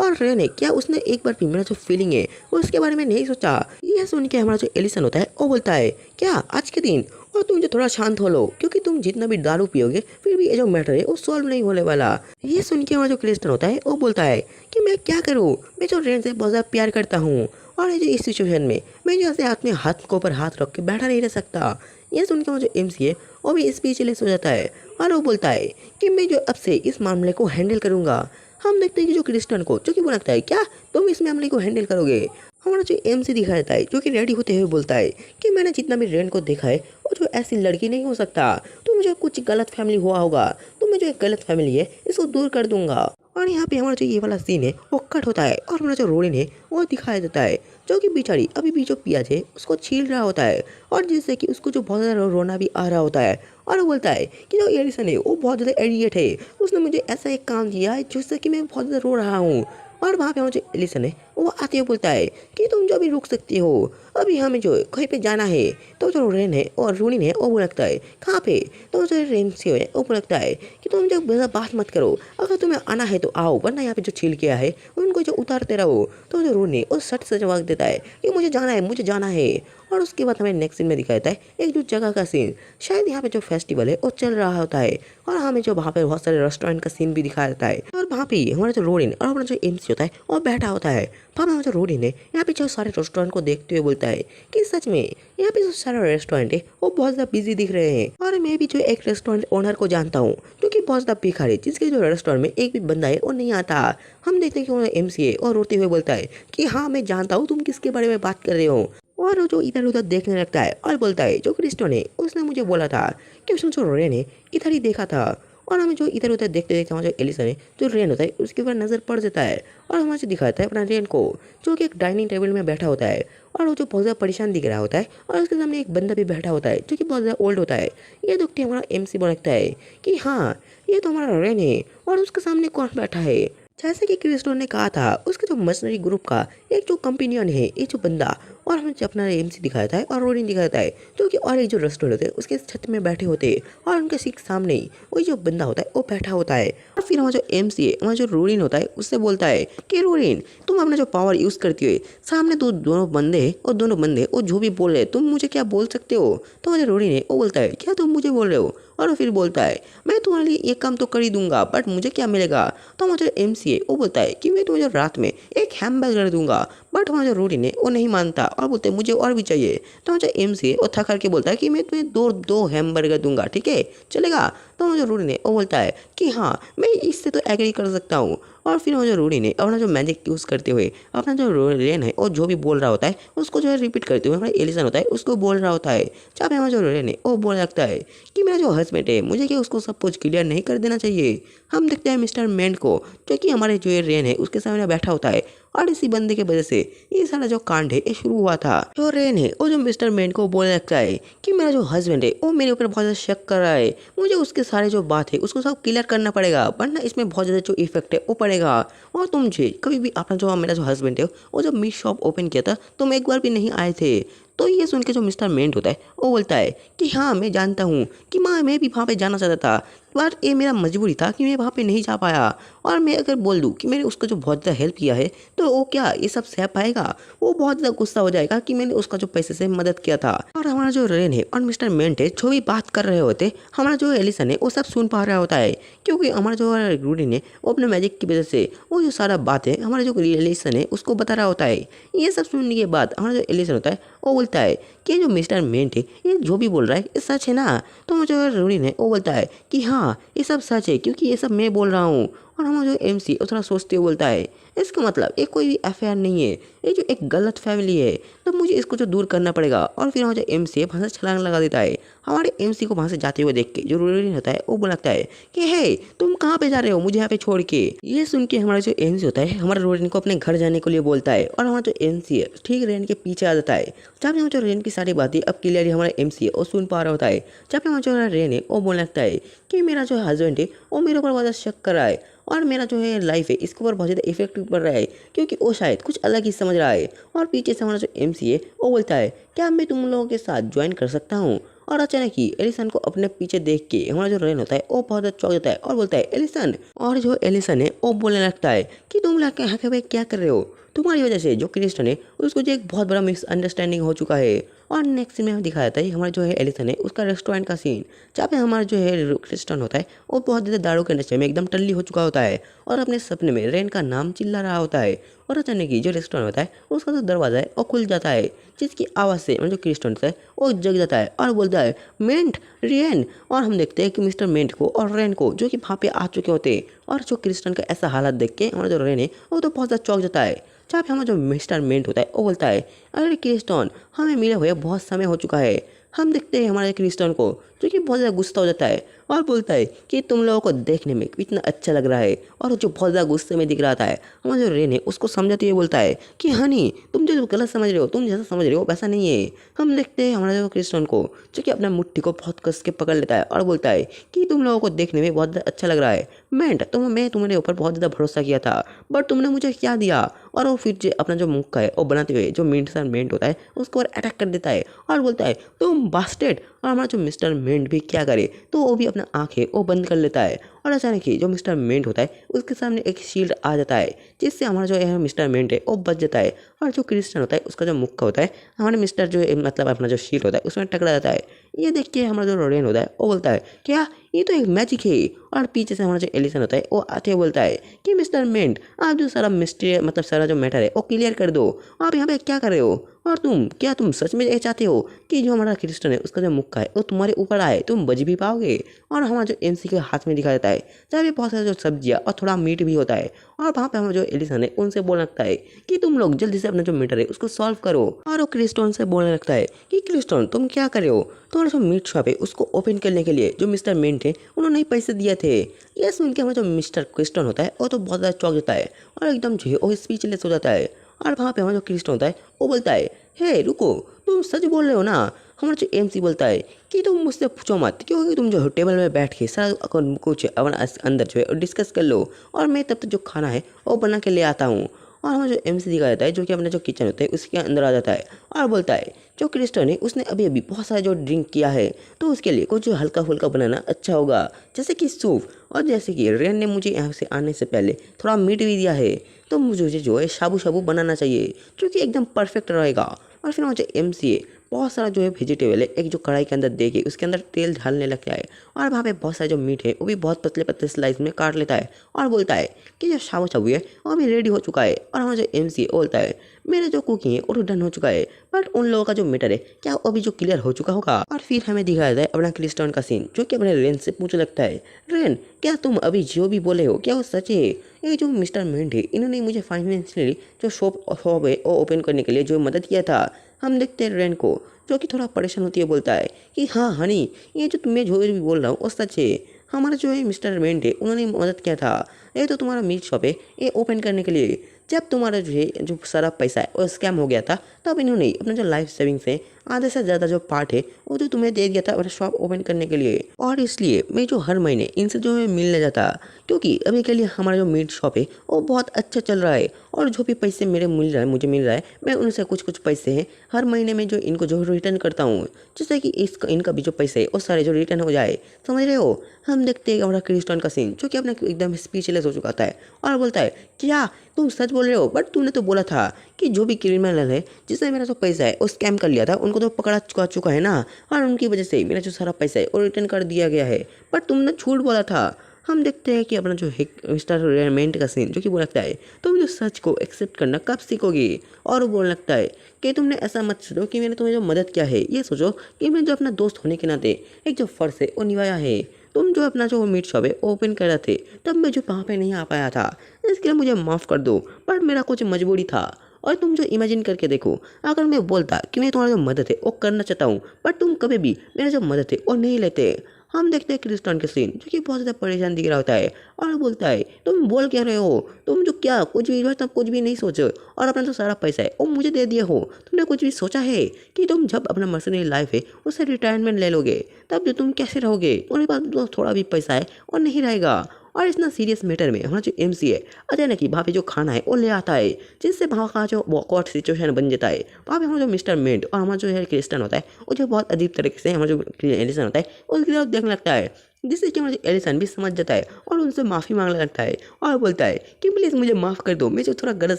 और रेन है क्या उसने एक बार भी मेरा जो फीलिंग है उसके बारे में नहीं सोचा। यह सुन के हमारा जो एलिसन होता है वो बोलता है क्या आज के दिन, और तुम जो थोड़ा शांत हो लो, क्योंकि तुम जितना भी दारू पियोगे फिर भी ये जो मैटर है वो सॉल्व नहीं होने वाला। ये सुन के हमारा जो क्रिस्टन होता है वो बोलता है कि मैं क्या करूँ, मैं जो रेन से बहुत ज़्यादा प्यार करता हूँ, और ये जो इस सिचुएशन में मैं जो ऐसे हाथ में हाथ के ऊपर हाथ रख के बैठा नहीं रह सकता। ये सुन के मुझे MC है वो भी स्पीचलेस हो जाता है, और वो बोलता है कि मैं जो अब से इस मामले को हैंडल करूँगा। हम देखते हैं कि जो क्रिस्टन को जो कि वो लगता है क्या तुम इस मामले को हैंडल करोगे। हमारा जो MC दिखा देता है जो कि रेडी होते हुए बोलता है कि मैंने जितना भी रेन को देखा है वो जो ऐसी लड़की नहीं हो सकता, तो मुझे कुछ गलत फैमिली हुआ होगा, तो मैं जो एक गलत फैमिली है इसको दूर कर दूंगा। और यहाँ पे हमारा जो ये वाला सीन है वो कट होता है, और हमारा जो रोडिन है वो दिखाया देता है जो कि बेचारी अभी भी जो पियाज है उसको छील रहा होता है, और जिससे कि उसको जो बहुत ज़्यादा रोना भी आ रहा होता है, और वो बोलता है कि जो एडिसन है वो बहुत ज़्यादा एडियट है, उसने मुझे ऐसा एक काम दिया है जिससे कि मैं बहुत ज़्यादा रो रहा हूँ। और वहाँ पे हमारा जो एलिसन है वो आते हुए बोलता है कि तुम जो अभी रुक सकती हो, अभी हमें जो कहीं पे जाना है। तो जो रेन है और रूनिन है वो बोलता है कहाँ पे, तो जो रेन से है वो बोलता है कि तुम जब बात मत करो, अगर तुम्हें आना है तो आओ, वरना यहाँ पे जो छील किया है उनको जो उतारते रहो। तो जो रूनी वो सट से जवाब देता है कि मुझे जाना है मुझे जाना है। और उसके बाद हमें नेक्स्ट सीन में दिखाया जाता है एक जो जगह का सीन, शायद यहाँ पे जो फेस्टिवल है वो चल रहा होता है, और हमें जो वहाँ पे बहुत सारे रेस्टोरेंट का सीन भी दिखाया जाता है, और वहाँ पे हमारा जो रोडिन और हमारा जो MC होता है वो बैठा होता है। वहाँ हमारा जो रोडिन है यहाँ पे जो सारे रेस्टोरेंट को देखते हुए बोलता है कि सच में यहाँ पे जो सारे रेस्टोरेंट है वो बहुत ज़्यादा बिजी दिख रहे हैं, और मैं भी जो एक रेस्टोरेंट ओनर को जानता हूँ जो कि बहुत ज़्यादा बेकार है, जिसके जो रेस्टोरेंट में एक भी बंदा है वो नहीं आता। हम देखते हैं कि वो MC है और रोते हुए बोलता है कि हाँ मैं जानता हूँ तुम किसके बारे में बात कर रहे हो, और वो जो इधर उधर देखने लगता है और बोलता है जो क्रिस्टन है उसने मुझे बोला था कि उसने जो रेन है इधर ही देखा था। और हमें जो इधर उधर देखते देखते हमारा जो एलिसन है जो रेन होता है उसके ऊपर नज़र पड़ जाता है, और हमें जो दिखाता है अपना रेन को जो कि एक डाइनिंग टेबल में बैठा होता है, और वो जो बहुत ज़्यादा परेशान दिख रहा होता है, और उसके सामने एक बंदा भी बैठा होता है जो कि बहुत ज़्यादा ओल्ड होता है। ये देखते हमारा MC बोलता है कि हाँ ये तो हमारा रेन है, और उसके सामने कौन बैठा है। जैसे कि क्रिस्टो ने कहा था उसके जो मशीनरी ग्रुप का एक जो कंपेनियन है ये जो बंदा, और हमें अपना MC दिखाता है और रोडिन दिखाता है जो कि और एक जो रेस्टोरेंट होते हैं उसके छत में बैठे होते हैं, और उनके ठीक सामने ही वही जो बंदा होता है वो बैठा होता है। और फिर हमारा जो MC है हमारा जो रोडिन होता है उससे बोलता है कि रोडिन तुम अपना जो पावर यूज़ करती हुए सामने दोनों बंदे हैं, और दोनों बंदे वो जो भी बोल रहे हैं तुम मुझे क्या बोल सकते हो। तो हमारा रोडिन है वो बोलता है क्या तुम मुझे बोल रहे हो, और फिर बोलता है मैं तुम्हारे लिए ये काम तो कर ही दूंगा बट मुझे क्या मिलेगा। तो हमारा जो MC है वो बोलता है कि मैं तुम्हें रात में एक हैमबर्गर दूंगा, बट हमारा जो रोडिन है वो नहीं मानता और बोलते हैं मुझे और भी चाहिए। तो हमारा जो MC है वो थक करके बोलता है कि मैं तुम्हें दो हैमबर्गर दूंगा, ठीक है चलेगा। तो हमारा जो रोडिन है वो बोलता है कि हाँ मैं इससे तो एग्री कर सकता हूँ। और फिर हमारा जो रोडिन है अपना जो मैजिक यूज़ करते हुए अपना जो रेन है और जो भी बोल रहा होता है उसको जो है रिपीट करते हुए हमारा एलिसन होता है उसको बोल रहा होता है। जहाँ पे हमारा जो रेन है वो बोल लगता है कि मेरा जो हस्बैंड है मुझे क्या उसको सब कुछ क्लियर नहीं कर देना चाहिए। हम देखते हैं मिस्टर मेंड को जो कि हमारे जो रेन है उसके सामने बैठा होता है, और इसी बंदे के वजह से ये सारा जो कांड है ये शुरू हुआ था। जो रेन है वो जो मिस्टर मेंट को बोलने लगता है कि मेरा जो हस्बैंड है वो मेरे ऊपर बहुत ज़्यादा शक कर रहा है, मुझे उसके सारे जो बात है उसको सब क्लियर करना पड़ेगा, वरना इसमें बहुत ज़्यादा जो इफेक्ट है वो पड़ेगा। और तुम मुझे कभी भी अपना जो मेरा जो हस्बैंड है वो जब मीट शॉप ओपन किया था तुम एक बार भी नहीं आए थे। तो ये सुन के जो मिस्टर मेंट होता है वो बोलता है कि हाँ मैं जानता हूँ कि मैं भी वहाँ पे जाना चाहता था, पर ये मेरा मजबूरी था कि मैं वहाँ पे नहीं जा पाया। और मैं अगर बोल दूँ कि मैंने उसका जो बहुत ज़्यादा हेल्प किया है तो वो क्या ये सब सह पाएगा, वो बहुत ज़्यादा गुस्सा हो जाएगा कि मैंने उसका जो पैसे से मदद किया था। और हमारा जो रेन है और मिस्टर मेंट है जो भी बात कर रहे होते, हमारा जो एलिसन है वो सब सुन पा रहा होता है, क्योंकि हमारा जो रूडीन है वो अपने मैजिक की वजह से वो जो सारा बात है हमारा जो एलिसन है उसको बता रहा होता है। ये सब सुनने के बाद हमारा जो एलिसन होता है वो बोलता है कि जो मिस्टर मेंट है ये जो भी बोल रहा है ये सच है ना। तो जो रूडीन है वो बोलता है कि हाँ ये सब सच है, क्योंकि ये सब मैं बोल रहा हूँ। और हमारा जो एमसी वो थोड़ा सोचते हुए बोलता है इसका मतलब ये कोई भी अफेयर नहीं है, ये जो एक गलत फैमिली है, तो मुझे इसको जो दूर करना पड़ेगा। और फिर हमारा जो एमसी है वहाँ से छलांग लगा देता है। हमारे एमसी को वहाँ से जाते हुए देख के जो रूडीन होता है वो बोलता है कि हे तुम कहाँ पे जा रहे हो मुझे यहाँ पे छोड़ के। ये सुन के हमारा जो एमसी होता है हमारा रूडीन को अपने घर जाने के लिए बोलता है, और हमारा जो एमसी है ठीक रेन के पीछे आ जाता है। जब हम जो रेन की सारी बातें अब क्लियर हमारा एमसी है वो सुन पा रहा होता है। जब हमारा जो रेन है वो बोलने लगता है कि मेरा जो हस्बैंड है वो मेरे ऊपर बहुत शक कर रहा है, और मेरा जो है लाइफ है इसके ऊपर बहुत ज़्यादा इफेक्ट पड़ रहा है, क्योंकि वो शायद कुछ अलग ही समझ रहा है। और पीछे से हमारा जो एमसी है वो बोलता है क्या मैं तुम लोगों के साथ ज्वाइन कर सकता हूँ। और अचानक ही एलिसन को अपने पीछे देख के हमारा जो रेन होता है वो बहुत ज़्यादा चौंक जाता है और बोलता है एलिसन। और जो एलिसन है वो बोलने लगता है कि तुम लोग यहाँ पे क्या कर रहे हो, तुम्हारी वजह से जो क्रिस्टन है उसको जो एक बहुत बड़ा मिसअंडरस्टैंडिंग हो चुका है। और नेक्स्ट सीन में हमें दिखाया जाता है हमारा जो है एलिसन है उसका रेस्टोरेंट का सीन, जहाँ पे हमारा जो है क्रिस्टन होता है वो बहुत ज़्यादा दारू के नशे में एकदम टल्ली हो चुका होता है, और अपने सपने में रेन का नाम चिल्ला रहा होता है। और अचानक ही जो रेस्टोरेंट होता है उसका जो दरवाज़ा है वो खुल जाता है, जिसकी आवाज़ से जो क्रिस्टन होता है वो जग जाता है और बोलता है मेंट रेन। और हम देखते हैं कि मिस्टर मेंट को और रेन को जो कि वहाँ पे आ चुके होते हैं, और जो क्रिस्टन का ऐसा हालत देख के हमारा जो रेन है वो तो बहुत ज़्यादा चौंक जाता है। जहाँ पे हमारा जो मिस्टर मेंट होता है वो बोलता है अरे क्रिस्टन हमें मिले हुए बहुत समय हो चुका है। हम देखते हैं हमारे क्रिस्टन को जो कि बहुत ज़्यादा गुस्सा हो जाता है और बोलता है कि तुम लोगों को देखने में इतना अच्छा लग रहा है, और जो बहुत ज़्यादा गुस्से में दिख रहा था हमारा जो रेन है उसको समझाते हुए बोलता है कि हनी तुम जो गलत समझ रहे हो, तुम जैसा समझ रहे हो वैसा नहीं है। हम देखते हैं हमारा जो क्रिस्टन को जो कि अपना मुट्ठी को बहुत कस के पकड़ लेता है और बोलता है कि तुम लोगों को देखने में बहुत ज़्यादा अच्छा लग रहा है मेंट, मैं तुम्हारे ऊपर बहुत ज़्यादा भरोसा किया था बट तुमने मुझे क्या दिया। और वो फिर अपना जो मुक्का है वो बनाते हुए जो मिस्टर मेंट होता है उसको और अटैक कर देता है और बोलता है तुम बास्टेड। और हमारा जो मिस्टर मेंट भी क्या करे तो वो भी अपना आंखें वो बंद कर लेता है, और अचानक ही जो मिस्टर मेंट होता है उसके सामने एक शील्ड आ जाता है, जिससे हमारा जो है मिस्टर मेंट है वो बच जाता है। और जो क्रिस्टन होता है उसका जो मुक्का होता है हमारे मिस्टर जो मतलब अपना जो शील्ड होता है उसमें टकरा जाता है। ये देख के हमारा जो रोडेन होता है वो बोलता है क्या ये तो एक मैजिक है। और पीछे से हमारा जो एलिसन होता है वो आते हुए बोलता है कि मिस्टर मेंट आप जो सारा मिस्ट्री मतलब सारा जो मैटर है वो क्लियर कर दो, आप यहाँ पे क्या कर रहे हो, और तुम सच में ये चाहते हो कि जो हमारा क्रिस्टन है उसका जो मुक्का है वो तुम्हारे ऊपर आए, तुम बच भी पाओगे। और हमारा जो एमसी के हाथ में दिखा देता है जहाँ पे बहुत सारा जो सब्जियाँ और थोड़ा मीट भी होता है, और वहाँ पे हमारा जो एलिसन है उनसे बोलने लगता है कि तुम लोग जल्दी से अपना जो मैटर है उसको सॉल्व करो। और वो क्रिस्टन से बोलने लगता है कि क्रिस्टन तुम क्या कर रहे हो, तुम्हारा जो मीट शॉप है उसको ओपन करने के लिए जो मिस्टर मेंट है उन्होंने ही पैसे दिए थे। ये सुन के हमारा जो मिस्टर क्रिस्टन होता है वो तो बहुत ज़्यादा चौंक जाता है और एकदम जो है वो स्पीचलेस हो जाता है। और वहाँ पे हमारा जो क्रिस्टन होता है वो बोलता है हे रुको तुम सच बोल रहे हो ना। हमारा जो एमसी बोलता है कि तुम मुझसे पूछो मत, क्योंकि तुम जो टेबल में बैठ के सारा कुछ अपना अंदर जो है डिस्कस कर लो, और मैं तब तक जो खाना है वो बना के ले आता हूँ। और हमें जो एमसी दिखा जाता है जो कि अपना जो किचन होता है उसके अंदर आ जाता है और बोलता है जो क्रिस्टन है उसने अभी अभी बहुत सारा जो ड्रिंक किया है तो उसके लिए कुछ हल्का फुल्का बनाना अच्छा होगा, जैसे कि सूप, और जैसे कि रेन ने मुझे यहाँ से आने से पहले थोड़ा मीट भी दिया है तो मुझे जो है शाबू शाबू बनाना चाहिए जो कि एकदम परफेक्ट रहेगा। और फिर मुझे एमसी बहुत सारा जो है वेजिटेबल है एक जो कढ़ाई के अंदर दे के उसके अंदर तेल ढालने लगता है, और वहाँ पे बहुत सारा जो मीट है वो भी बहुत पतले पतले स्लाइस में काट लेता है और बोलता है कि जो शाबू शाबू है वो भी रेडी हो चुका है। और हमारा जो एमसी बोलता है मेरा जो कुकिंग है वो तो डन हो चुका है, बट उन लोगों का जो मैटर है क्या वो अभी जो क्लियर हो चुका होगा। और फिर हमें दिखाया जाता है अपना क्रिस्टन का सीन जो कि अपने रेन से पूछने लगता है रेन क्या तुम अभी जो भी बोले हो क्या वो सच है, ये जो मिस्टर मेंट है इन्होंने मुझे फाइनेंशियली जो शॉप है वो ओपन करने के लिए जो मदद किया था। हम देखते हैं रेन को जो कि थोड़ा परेशान होती है बोलता है कि हाँ हनी ये जो तुम्हें जो भी बोल रहा हूँ वो सच है, हमारा जो है मिस्टर मेंट है उन्होंने मदद किया था, ये तो तुम्हारा मीट शॉप है ये ओपन करने के लिए। जब तुम्हारा जो है जो सारा पैसा है वो स्कैम हो गया था, तब इन्होंने अपना जो लाइफ सेविंग से आधे से ज़्यादा जो पार्ट है वो जो तुम्हें दे दिया था और शॉप ओपन करने के लिए। और इसलिए मैं जो हर महीने इनसे जो है मिलने जाता, क्योंकि अभी के लिए हमारा जो मीट शॉप है वो बहुत अच्छा चल रहा है। और जो भी पैसे मुझे मिल रहा है, मैं उनसे कुछ कुछ पैसे हैं हर महीने में जो इनको जो रिटर्न करता हूँ, जिससे कि इनका भी जो पैसे है वो सारे जो रिटर्न हो जाए। समझ रहे हो। हम देखते हैं हमारा क्रिस्टन का सीन, जो कि अपना एकदम स्पीचलेस हो चुका था और बोलता है क्या तुम सच बोल रहे हो, बट तुमने तो बोला था कि जो भी क्रिमिनल है जिसने मेरा जो पैसा है वो स्कैम कर लिया था उनको तो पकड़ा चुका है ना, और उनकी वजह से मेरा जो सारा पैसा है वो रिटर्न कर दिया गया है, बट तुमने झूठ बोला था। हम देखते हैं कि अपना जो मिस्टर रेमेंट का सीन, जो कि वो लगता है तुम जो सच को एक्सेप्ट करना कब सीखोगे। और वो बोलने लगता है कि तुमने ऐसा मत सोचो कि मैंने तुम्हें जो मदद किया है, ये सोचो कि मैं जो अपना दोस्त होने के नाते एक जो फ़र्ज है वो निभाया है। तुम जो अपना जो मीट शॉप है ओपन कर रहे थे, तब मैं जो वहाँ पे नहीं आ पाया था, इसके लिए मुझे माफ़ कर दो, बट मेरा कुछ मजबूरी था। और तुम जो इमेजिन करके देखो, अगर मैं बोलता कि मैं तुम्हारा जो मदद है वो करना चाहता हूँ, बट तुम कभी भी मेरा जो मदद है वो नहीं लेते। हम देखते हैं क्रिस्टन के सीन, जो कि बहुत ज़्यादा परेशान दिख रहा होता है और बोलता है तुम बोल क्या रहे हो, तुम जो क्या कुछ भी तब कुछ भी नहीं सोचो और अपना जो सारा पैसा है वो मुझे दे दिए हो। तुमने कुछ भी सोचा है कि तुम जब अपना मर्सनरी लाइफ है उससे रिटायरमेंट ले लोगे, तब जो तुम कैसे रहोगे, तुम्हारे पास जो थोड़ा भी पैसा है और नहीं रहेगा। और इतना सीरियस मैटर में हमारा जो एमसी है अचानक ही वहाँ पे जो खाना है वो ले आता है, जिससे वहाँ का जो वॉकआउट सिचुएशन बन जाता है। वहाँ पे हमारा जो मिस्टर मिंट और हमारा जो है क्रिस्टन होता है वो जो बहुत अजीब तरीके से हमारा जो एलिसन होता है उसकी तरफ देखने लगता है, जिससे कि हमारा एलिसन भी समझ जाता है और उनसे माफ़ी मांगने लगता है और बोलता है कि प्लीज़ मुझे माफ़ कर दो, मैं जो थोड़ा गलत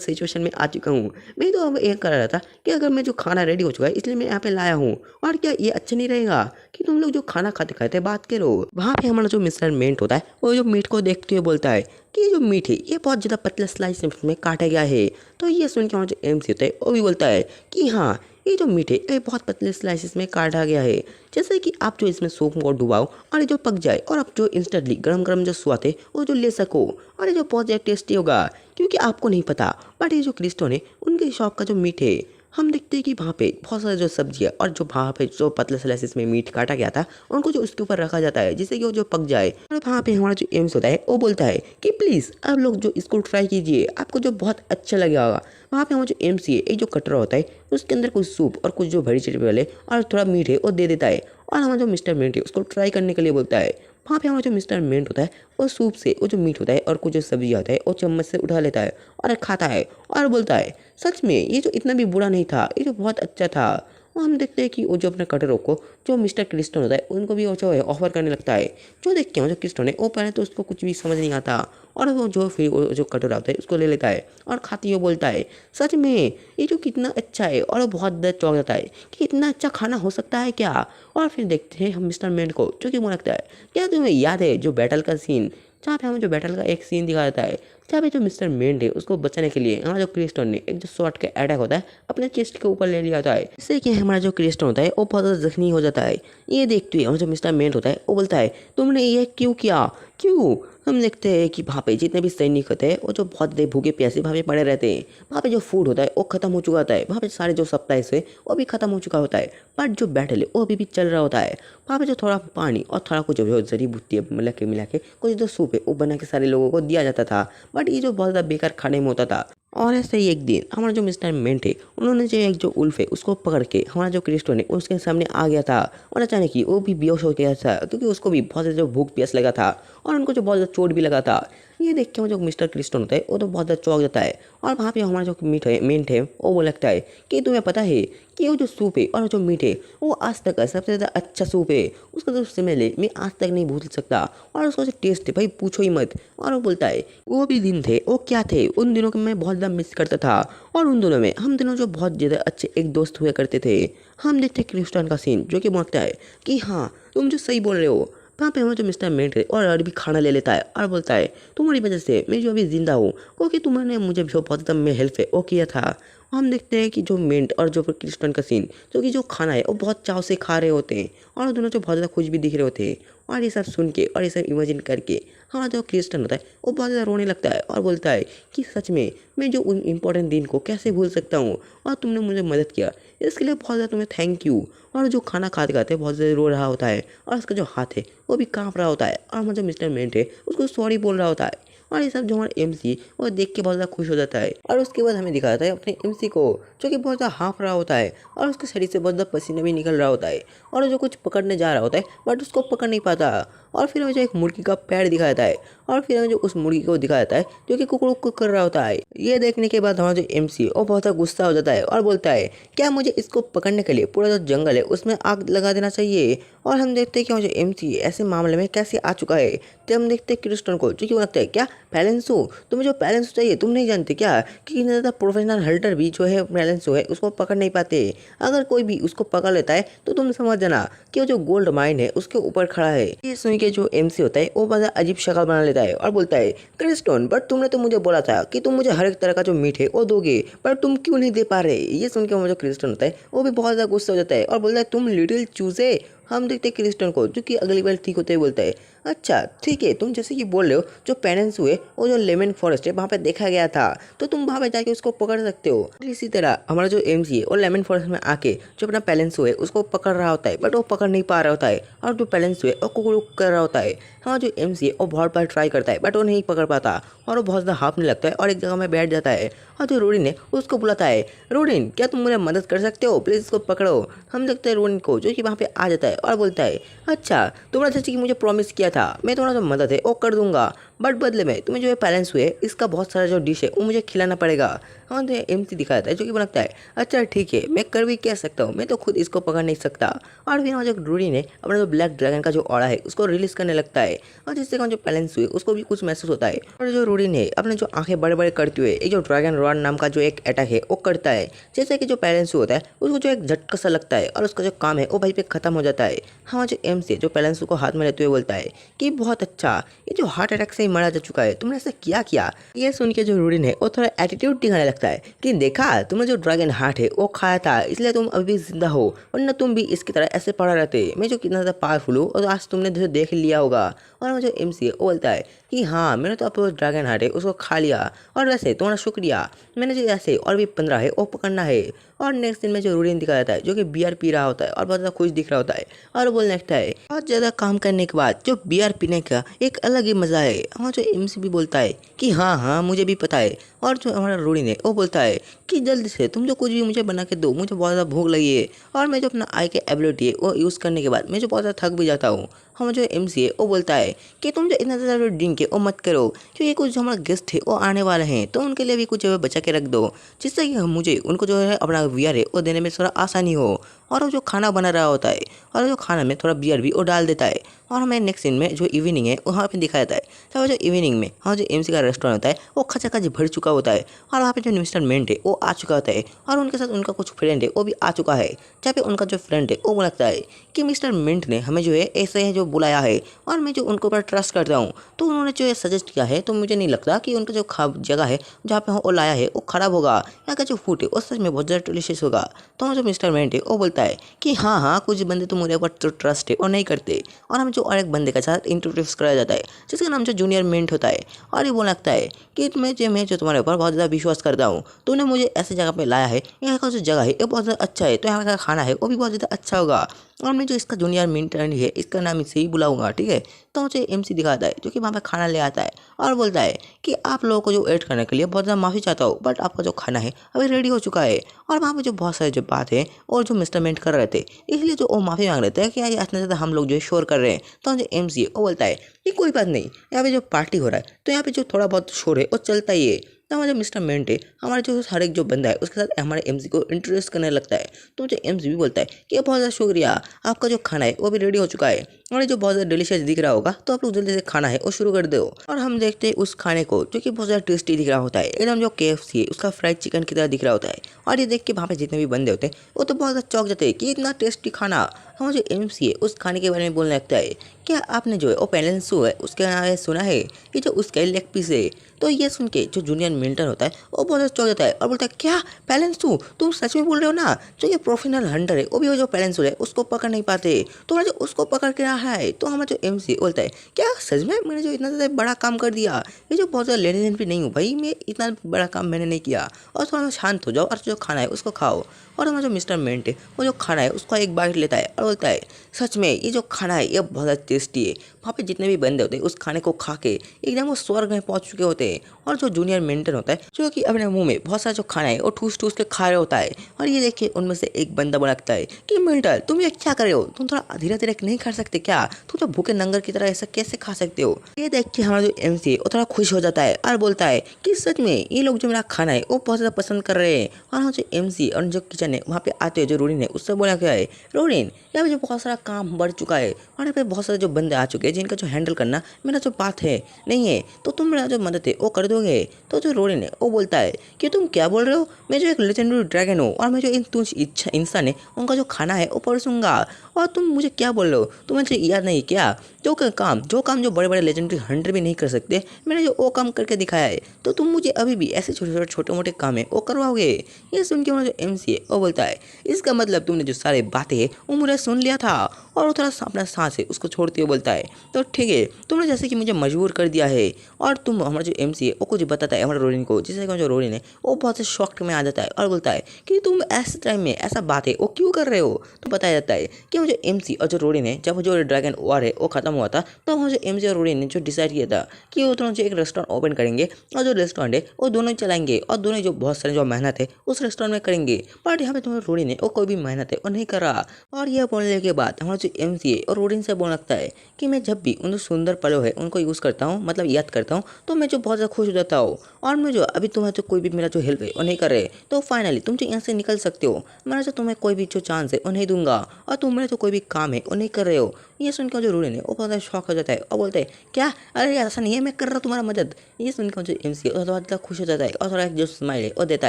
सिचुएशन में आ चुका हूँ। मैं तो अब ये कर रहा था कि अगर मैं जो खाना रेडी हो चुका है इसलिए मैं यहाँ पे लाया हूँ, और क्या ये अच्छा नहीं रहेगा कि तुम लोग जो खाना खाते खाते बात करो। वहाँ पे हमारा जो मिस्टर मिंट होता है वो जो मीट को देखते हुए बोलता है कि ये जो मीट है ये बहुत ज़्यादा पतला स्लाइस में काटा गया है। तो ये सुन के हमारा जो एमसी होता है वो भी बोलता है कि हाँ ये जो मीट है ये बहुत पतले स्लाइसेस में काटा गया है, जैसे कि आप जो इसमें सूप को डुबाओ और ये जो पक जाए और आप जो इंस्टेंटली गरम गरम जो स्वाद है वो जो ले सको, और ये जो बहुत ज़्यादा टेस्टी होगा। क्योंकि आपको नहीं पता, बट ये जो क्रिस्टो ने उनके शॉप का जो मीट है, हम देखते हैं कि वहाँ पे बहुत सारे जो सब्जियाँ और जो वहाँ पे जो पतले स्लाइसेस में मीट काटा गया था उनको जो उसके ऊपर रखा जाता है, जिससे कि वो जो पक जाए। और वहाँ पे हमारा जो एम्स होता है वो बोलता है कि प्लीज़ आप लोग जो इसको ट्राई कीजिए, आपको जो बहुत अच्छा लगेगा। वहाँ पे हमारा जो एमसी है एक जो कटोरा होता है उसके अंदर कुछ सूप और कुछ जो वेजिटेबल है और थोड़ा मीट है वो दे देता है, और हमारा जो मिस्टर मिंट है उसको ट्राई करने के लिए बोलता है। वहाँ पे हमारा जो मिस्टर मिंट होता है वो सूप से वो जो मीट होता है और कुछ जो सब्जियाँ होता है वो चम्मच से उठा लेता है और खाता है और बोलता है सच में ये जो इतना भी बुरा नहीं था, ये जो बहुत अच्छा था। और हम देखते हैं कि वो जो अपने कटोरों को जो मिस्टर क्रिस्टन होता है उनको भी वो जो है ऑफर करने लगता है। जो देख के जो क्रिस्टन है वो पहले तो उसको कुछ भी समझ नहीं आता, और वो जो फिर वो जो कटोरा होता है उसको ले लेता है और खाती हुए बोलता है सच में ये जो कितना अच्छा है, और वो बहुत दर्द चौंक जाता है कि इतना अच्छा खाना हो सकता है क्या। और फिर देखते हैं हम मिस्टर मेंट को, जो कि मुझे लगता है क्या तुम्हें याद है जो बैटल का सीन, जहाँ पे हमें जो बैटल का एक सीन दिखाया जाता है जहाँ पे जो मिस्टर मेंट है उसको बचाने के लिए हमारा जो क्रिस्टन ने एक जो शॉर्ट का अटैक होता है अपने चेस्ट के ऊपर ले लिया जाता है, जिससे कि हमारा जो क्रिस्टन होता है वो बहुत ज़्यादा जख्मी हो जाता है। ये देखते हुए हमारा जो मिस्टर मेंट होता है वो बोलता है तुमने ये क्यों किया, क्यों। हम देखते हैं कि वहाँ पे जितने भी सैनिक होते हैं वो जो बहुत देर भूखे प्यासे वहाँ पे पड़े रहते हैं। वहाँ पे जो फूड होता है वो खत्म हो चुका होता है, वहाँ पे सारे जो सप्लाईज है वो भी खत्म हो चुका होता है, बट जो बैटल है वो अभी भी चल रहा होता है। वहाँ पे जो थोड़ा पानी और थोड़ा कुछ जो जड़ी बूटी मिला के कुछ जो सूप है वो बना के सारे लोगों को दिया जाता था, बट ये जो बहुत ज़्यादा बेकार खाने में होता था। और ऐसे ही एक दिन हमारा जो मिस्टर मेंट है उन्होंने जो एक जो उल्फ है उसको पकड़ के हमारा जो क्रिस्टन है उसके सामने आ गया था, और अचानक ही वो भी बेहोश हो गया था क्योंकि उसको भी बहुत ज़्यादा जो भूख प्यास लगा था और उनको जो बहुत ज़्यादा चोट भी लगा था। ये देख के जो मिस्टर क्रिस्टन होता है वो तो बहुत ज़्यादा चौंक जाता है, और वहाँ पे हमारा जो मेंट है वो लगता है कि तुम्हें पता है कि वो जो सूप है और जो मीट है वो आज तक का सबसे ज़्यादा अच्छा सूप है, उसका जो स्मेल है मैं आज तक नहीं भूल सकता, और उसका जो टेस्ट है भाई पूछो ही मत। और वो बोलता है वो भी दिन थे वो क्या थे, उन दिनों को मैं बहुत ज़्यादा मिस करता था, और उन दिनों में हम दोनों जो बहुत ज़्यादा अच्छे एक दोस्त हुआ करते थे। हम देखते क्रिस्टन का सीन, जो कि मांगता है कि हाँ तुम जो सही बोल रहे हो। वहाँ पे हमारा जो मिस्टर मेंट है और भी खाना ले लेता है और बोलता है तुम्हारी वजह से मैं जो अभी जिंदा हूँ क्योंकि तुमने मुझे जो बहुत ज़्यादा मैं हेल्प है वो किया था। हम देखते हैं कि जो मिंट और जो क्रिस्टन का सीन, जो कि जो खाना है वो बहुत चाव से खा रहे होते हैं और दोनों जो बहुत ज़्यादा खुश भी दिख रहे होते हैं। और ये सब सुन के और ये सब इमेजिन करके हमारा जो क्रिस्टन होता है वो बहुत ज़्यादा रोने लगता है और बोलता है कि सच में मैं जो उन इम्पोर्टेंट दिन को कैसे भूल सकता हूँ, और तुमने मुझे मदद किया इसके लिए बहुत ज़्यादा तुम्हें थैंक यू। और जो खाना खाते खाते बहुत ज़्यादा रो रहा होता है और उसका जो हाथ है वो भी काँप रहा होता है, और हमारा जो मिस्टर मेंट है उसको सॉरी बोल रहा होता है। और ये सब जो हमारा MC वो देख के बहुत ज़्यादा खुश हो जाता है। और उसके बाद हमें दिखाता है अपने MC को जो कि बहुत ज़्यादा हाँफ रहा होता है और उसके शरीर से बहुत ज़्यादा पसीना भी निकल रहा होता है और जो कुछ पकड़ने जा रहा होता है बट उसको पकड़ नहीं पाता। और फिर हमें जो एक मुर्गी का पैर दिखाया जाता है और फिर हमें जो उस मुर्गी को दिखाया जाता है जो कि कुकड़ू कर रहा होता है। ये देखने के बाद हमारा जो MC वो बहुत ज़्यादा गुस्सा हो जाता है और बोलता है क्या मुझे इसको पकड़ने के लिए पूरा जो जंगल है उसमें आग लगा देना चाहिए। और हम देखते हैं कि हमारा जो MC ऐसे मामले में कैसे आ चुका है। तो हम देखते हैं क्रिस्टन को जो कि वो लगता है क्या पैलेंसो, तुम्हें जो पैलेंसो चाहिए तुम नहीं जानते क्या कि इतना ज़्यादा प्रोफेशनल हंटर भी जो है पैलेंसो है उसको पकड़ नहीं पाते। अगर कोई भी उसको पकड़ लेता है तो तुम समझ जाना कि वो जो गोल्ड माइन है उसके ऊपर खड़ा है। ये सुन के जो MC होता है वो बड़ा अजीब शक्ल बना लेता है और बोलता है क्रिस्टन बट तुमने तो मुझे बोला था कि तुम मुझे हर एक तरह का जो मीट है वो दोगे पर तुम क्यों नहीं दे पा रहे। ये सुन के वो जो क्रिस्टन होता है वो भी बहुत ज़्यादा गुस्सा हो जाता है और बोलता है तुम लिटिल चूजे। हम देखते हैं क्रिस्टन को जो कि अगली बार ठीक होते हुए बोलता है अच्छा ठीक है तुम जैसे कि बोल रहे हो जो पेरेंट्स हुए वो जो लेमन फॉरेस्ट है वहाँ पे देखा गया था तो तुम वहाँ पे जाके उसको पकड़ सकते हो। इसी तरह हमारा जो MC है वो लेमन फॉरेस्ट में आके जो अपना पेरेंट्स हुए उसको पकड़ रहा होता है बट वो पकड़ नहीं पा रहा होता है और जो पेरेंट्स हुए वो कुकड़ू कर रहा होता है। हमारा जो MC है वो बहुत बार ट्राई करता है बट वो नहीं पकड़ पाता और वो बहुत ज़्यादा हाफने लगता है और एक जगह में बैठ जाता है। और जो रोडिन है उसको बुलाता है रोडिन क्या तुम मुझे मदद कर सकते हो प्लीज़ इसको पकड़ो। हम देखते हैं रोडिन को जो कि वहाँ पे आ जाता है और बोलता है अच्छा तुमने जैसे कि मुझे प्रॉमिस किया था मैं तुम्हारा जो मदद है वो कर दूंगा बट बदले में तुम्हें जो है पैलेंस हुए इसका बहुत सारा जो डिश है वो मुझे खिलाना पड़ेगा। हाँ तो MC दिखाता है जो कि बनता है अच्छा ठीक है मैं कर भी क्या सकता हूँ मैं तो खुद इसको पकड़ नहीं सकता। और फिर वहाँ जो रूडी ने अपना जो ब्लैक ड्रैगन का जो ऑरा है उसको रिलीज करने लगता है और जिससे जो पैलेंस हुए उसको भी कुछ महसूस होता है। और जो रूडी ने अपने जो आंखें बड़े बड़े करते हुए एक जो ड्रैगन रॉड नाम का जो एक अटैक है वो करता है जैसे कि जो पैलेंस होता है उसको जो एक झटका सा लगता है और उसका जो काम है वो वहीं पे खत्म हो जाता है। हाँ जो MC जो पैलेंस को हाथ में लेते हुए बोलता है कि बहुत अच्छा ये जो हार्ट अटैक से ही मारा जा चुका है तुमने ऐसा क्या किया। ये सुन के जो रूडिन है वो थोड़ा एटीट्यूड दिखाने लगता है कि देखा तुमने जो ड्रैगन हार्ट है वो खाया था इसलिए तुम अभी भी जिंदा हो वरना तुम भी इसकी तरह ऐसे पड़ा रहते। मैं जो कितना ज़्यादा पावरफुल हूँ और आज तुमने जो देख लिया होगा। और मुझे MC है वो बोलता है कि हाँ मैंने तो अब ड्रैगन हार्ट है उसको खा लिया और वैसे तुम्हारा शुक्रिया मैंने जो ऐसे और भी 15 है वो पकड़ना है। और नेक्स्ट दिन में जो रूडिन दिखा जाता है जो कि बियर पी रहा होता है और बहुत ज़्यादा खुश दिख रहा होता है और बोलने लगता है बहुत ज़्यादा काम करने के बाद जो बियर पीने का एक अलग ही मज़ा है। और जो MC भी बोलता है कि हाँ हाँ मुझे भी पता है। और जो हमारा रूडिन है वो बोलता है कि जल्दी से तुम जो कुछ भी मुझे बना के दो मुझे बहुत ज़्यादा भूख लगी है और मैं जो अपना आई के एबिलिटी है वो यूज़ करने के बाद मैं जो बहुत ज़्यादा थक भी जाता हूँ। हम जो MC है वो बोलता है कि तुम जो इतना ज़्यादा ड्रिंक है वो मत करो क्योंकि कुछ जो हमारा गेस्ट है वो आने वाले हैं तो उनके लिए भी कुछ बचा के रख दो जिससे कि मुझे उनको जो है अपना बियर है वो देने में थोड़ा आसानी हो। और वो जो खाना बना रहा होता है और जो खाना में थोड़ा बियर भी वो डाल देता है। और हमें नेक्स्ट सीन में जो इवनिंग है वहाँ पे दिखाया जाता है तब जो इवनिंग में हाँ जो MC का रेस्टोरेंट होता है वो खचाखच भर चुका होता है और वहाँ पे जो मिस्टर मिंट है वो आ चुका होता है और उनके साथ उनका कुछ फ्रेंड है वो भी आ चुका है जहाँ पे उनका जो फ्रेंड है वो लगता है कि मिस्टर मिंट ने हमें जो है ऐसे है जो बुलाया है और मैं जो उनको ऊपर ट्रस्ट करता हूँ तो उन्होंने जो है सजेस्ट किया है तो मुझे नहीं लगता कि उनका जो जगह है जहाँ पे वो लाया है वो ख़राब होगा यहाँ का जो फूड है वो सच में बहुत ज़्यादा डिलीशियस होगा। तो जो मिस्टर मिंट है वो बोलता है कि हाँ कुछ बंदे तो मेरे ऊपर तो ट्रस्ट है और नहीं करते। और हमें जो और एक बंदे के साथ इंट्रोड्यूस कराया जाता है जिसका नाम जो जूनियर मिंट होता है और ये बोलने लगता है कि मैं जो तुम्हारे ऊपर बहुत ज़्यादा विश्वास करता हूँ तूने मुझे ऐसी जगह पे लाया है यहाँ का जो जगह है ये बहुत ज़्यादा अच्छा है तो यहाँ का खाना है वो भी बहुत ज़्यादा अच्छा होगा और मैं जो इसका जूनियर मिंट है इसका नाम इसे ही बुलाऊंगा ठीक है। तो मुझे MC दिखाता है जो कि वहाँ पे खाना ले आता है और बोलता है कि आप लोगों को जो वेट करने के लिए बहुत ज़्यादा माफ़ी चाहता हूँ बट आपका जो खाना है अभी रेडी हो चुका है। और वहाँ पे जो बहुत सारे जो बात है और जो मिस्टर मिंट कर रहे थे इसलिए जो वो माफ़ी मांग रहे थे कि यार इतना ज़्यादा हम लोग जो है शोर कर रहे हैं। तो जो MC है वो बोलता है कि कोई बात नहीं यहाँ पे जो पार्टी हो रहा है तो यहाँ पे जो थोड़ा बहुत शोर है वो चलता ही है। तो हमारा जो मिस्टर मिंट है हमारे जो हर एक जो बंदा है उसके साथ हमारे MC को इंट्रोड्यूस करने लगता है। तो मुझे MC भी बोलता है कि बहुत ज़्यादा शुक्रिया आपका जो खाना है वो भी रेडी हो चुका है और ये जो बहुत ज़्यादा डिलीशियस दिख रहा होगा तो आप लोग जल्दी से खाना है वो शुरू कर दो। और हम देखते हैं उस खाने को जो कि बहुत ज़्यादा टेस्टी दिख रहा होता है एकदम जो KFC है उसका फ्राइड चिकन की तरह दिख रहा होता है। और ये देख के वहाँ पे जितने भी बंदे होते हैं वो तो बहुत ज़्यादा चौंक जाते हैं कि इतना टेस्टी खाना। हमारा जो MC है उस खाने के बारे में बोलने लगता है क्या आपने जो है वो पेलेंसो है उसके नाम है सुना है कि जो उसका लेग पीस है। तो ये सुन के जो जूनियर मिल्टन होता है वो बहुत ज़्यादा चौंक जाता है और बोलता है क्या पेलेंसो तुम सच में बोल रहे हो ना जो ये प्रोफेशनल हंटर है वो भी जो पेलेंसो है उसको पकड़ नहीं पाते तो जो उसको पकड़ के रहा है। तो हमारा जो MC बोलता है क्या सच में मैंने जो इतना ज़्यादा बड़ा काम कर दिया ये जो बहुत ज़्यादा लेने भी नहीं हूँ भाई मैं इतना बड़ा काम मैंने नहीं किया और थोड़ा शांत हो जाओ और जो खाना है उसको खाओ। और हमारा जो मिस्टर मिंट है वो जो खाना है उसको एक बाइट लेता है और बोलता है सच में ये जो खाना है ये बहुत ज़्यादा टेस्टी है वहाँ पे जितने भी बंदे होते हैं उस खाने को खा के एकदम वो स्वर्ग में पहुंच चुके होते हैं। और जो जूनियर मेंटेन होता है जो कि अपने मुंह में बहुत सारा जो खाना है वो ठूस ठूस के खा रहा होता है। और ये देखिए उनमें से एक बंदा बोलता है कि मेंटल तुम ये क्या कर रहे हो, तुम थोड़ा धीरे धीरे नहीं खा सकते क्या, तुम तो भूखे नंगर की तरह ऐसा कैसे खा सकते हो। ये देख के हमारा जो एमसी है वो थोड़ा खुश हो जाता है और बोलता है कि सच में ये लोग जो मेरा खाना है वो बहुत ज़्यादा पसंद कर रहे हैं। और हमारा जो एमसी और जो किचन है वहाँ पे आते हैं जो रोडिन है उससे बोला गया है रोडिन यहाँ पे जो बहुत सारा काम बढ़ चुका है और यहाँ पे बहुत सारे जो बंदे आ चुके हैं जिनका जो हैंडल करना मेरा जो बात है नहीं है, तो तुम मेरा जो मदद है वो कर दोगे। तो जो रोडिन है वो बोलता है कि तुम क्या बोल रहे हो, मैं जो एक लेजेंडरी ड्रैगन हूँ और मैं जो इन तुझ इच्छा इंसान है उनका जो खाना है वो परसूंगा। और तुम मुझे क्या बोल रहे हो, तुम्हें मुझे याद नहीं क्या जो काम जो बड़े बड़े लेजेंडरी हंटर भी नहीं कर सकते मैंने जो वो काम करके दिखाया है, तो तुम मुझे अभी भी ऐसे छोटे मोटे काम है वो करवाओगे। ये सुन के हमारा जो एमसी है वो बोलता है इसका मतलब तुमने जो सारी बातें है वो मुझे सुन लिया था। और वो थोड़ा अपना सांस है उसको छोड़ते हुए बोलता है तो ठीक है, तुमने जैसे कि मुझे मजबूर कर दिया है। और तुम हमारा जो एमसी है वो कुछ बताता है हमारे रोडिन को, जिससे कि जो रोडिन है वो बहुत से शॉक में आ जाता है और बोलता है कि तुम ऐसे टाइम में ऐसा बात है वो क्यों कर रहे हो। तो बताया जाता है कि मुझे एमसी और जो रोडिन है जब जो ड्रैगन वॉर है वो खत्म हुआ था तो मुझे एमसी और रोडिन ने जो डिसाइड किया था कि वो दोनों जो एक रेस्टोरेंट ओपन करेंगे और जो रेस्टोरेंट है वो दोनों ही चलाएंगे और दोनों जो बहुत सारे जो मेहनत है उस रेस्टोरेंट में करेंगे। बट यहाँ पे तुम्हारे रोडिन है वो कोई भी मेहनत है वो नहीं कर रहा। और यह बोलने के बाद हमारा जो एमसी है और रोडिन से बोलने लगता है कि मैं जब भी उन सुंदर पलों है उनको यूज़ करता हूँ मतलब याद करता हूँ तो मैं जो बहुत ज़्यादा खुश हो जाता हूँ। और मैं जो अभी तुम्हें जो कोई भी मेरा जो हेल्प है वो नहीं कर रहे, तो फाइनली तुम जो यहाँ से निकल सकते हो, मैं जो तुम्हें कोई भी जो चांस है वो नहीं दूंगा और तुम मेरा जो कोई भी काम है वो नहीं कर रहे हो। ये सुनकर जो रोडिन है वो बहुत ज़्यादा शॉक हो जाता है और बोलते हैं क्या, अरे ऐसा नहीं है, मैं कर रहा हूँ तुम्हारा मदद। ये सुनकर जो एमसी है थोड़ा ज़्यादा खुश हो जाता है और थोड़ा जो स्माइल है वो देता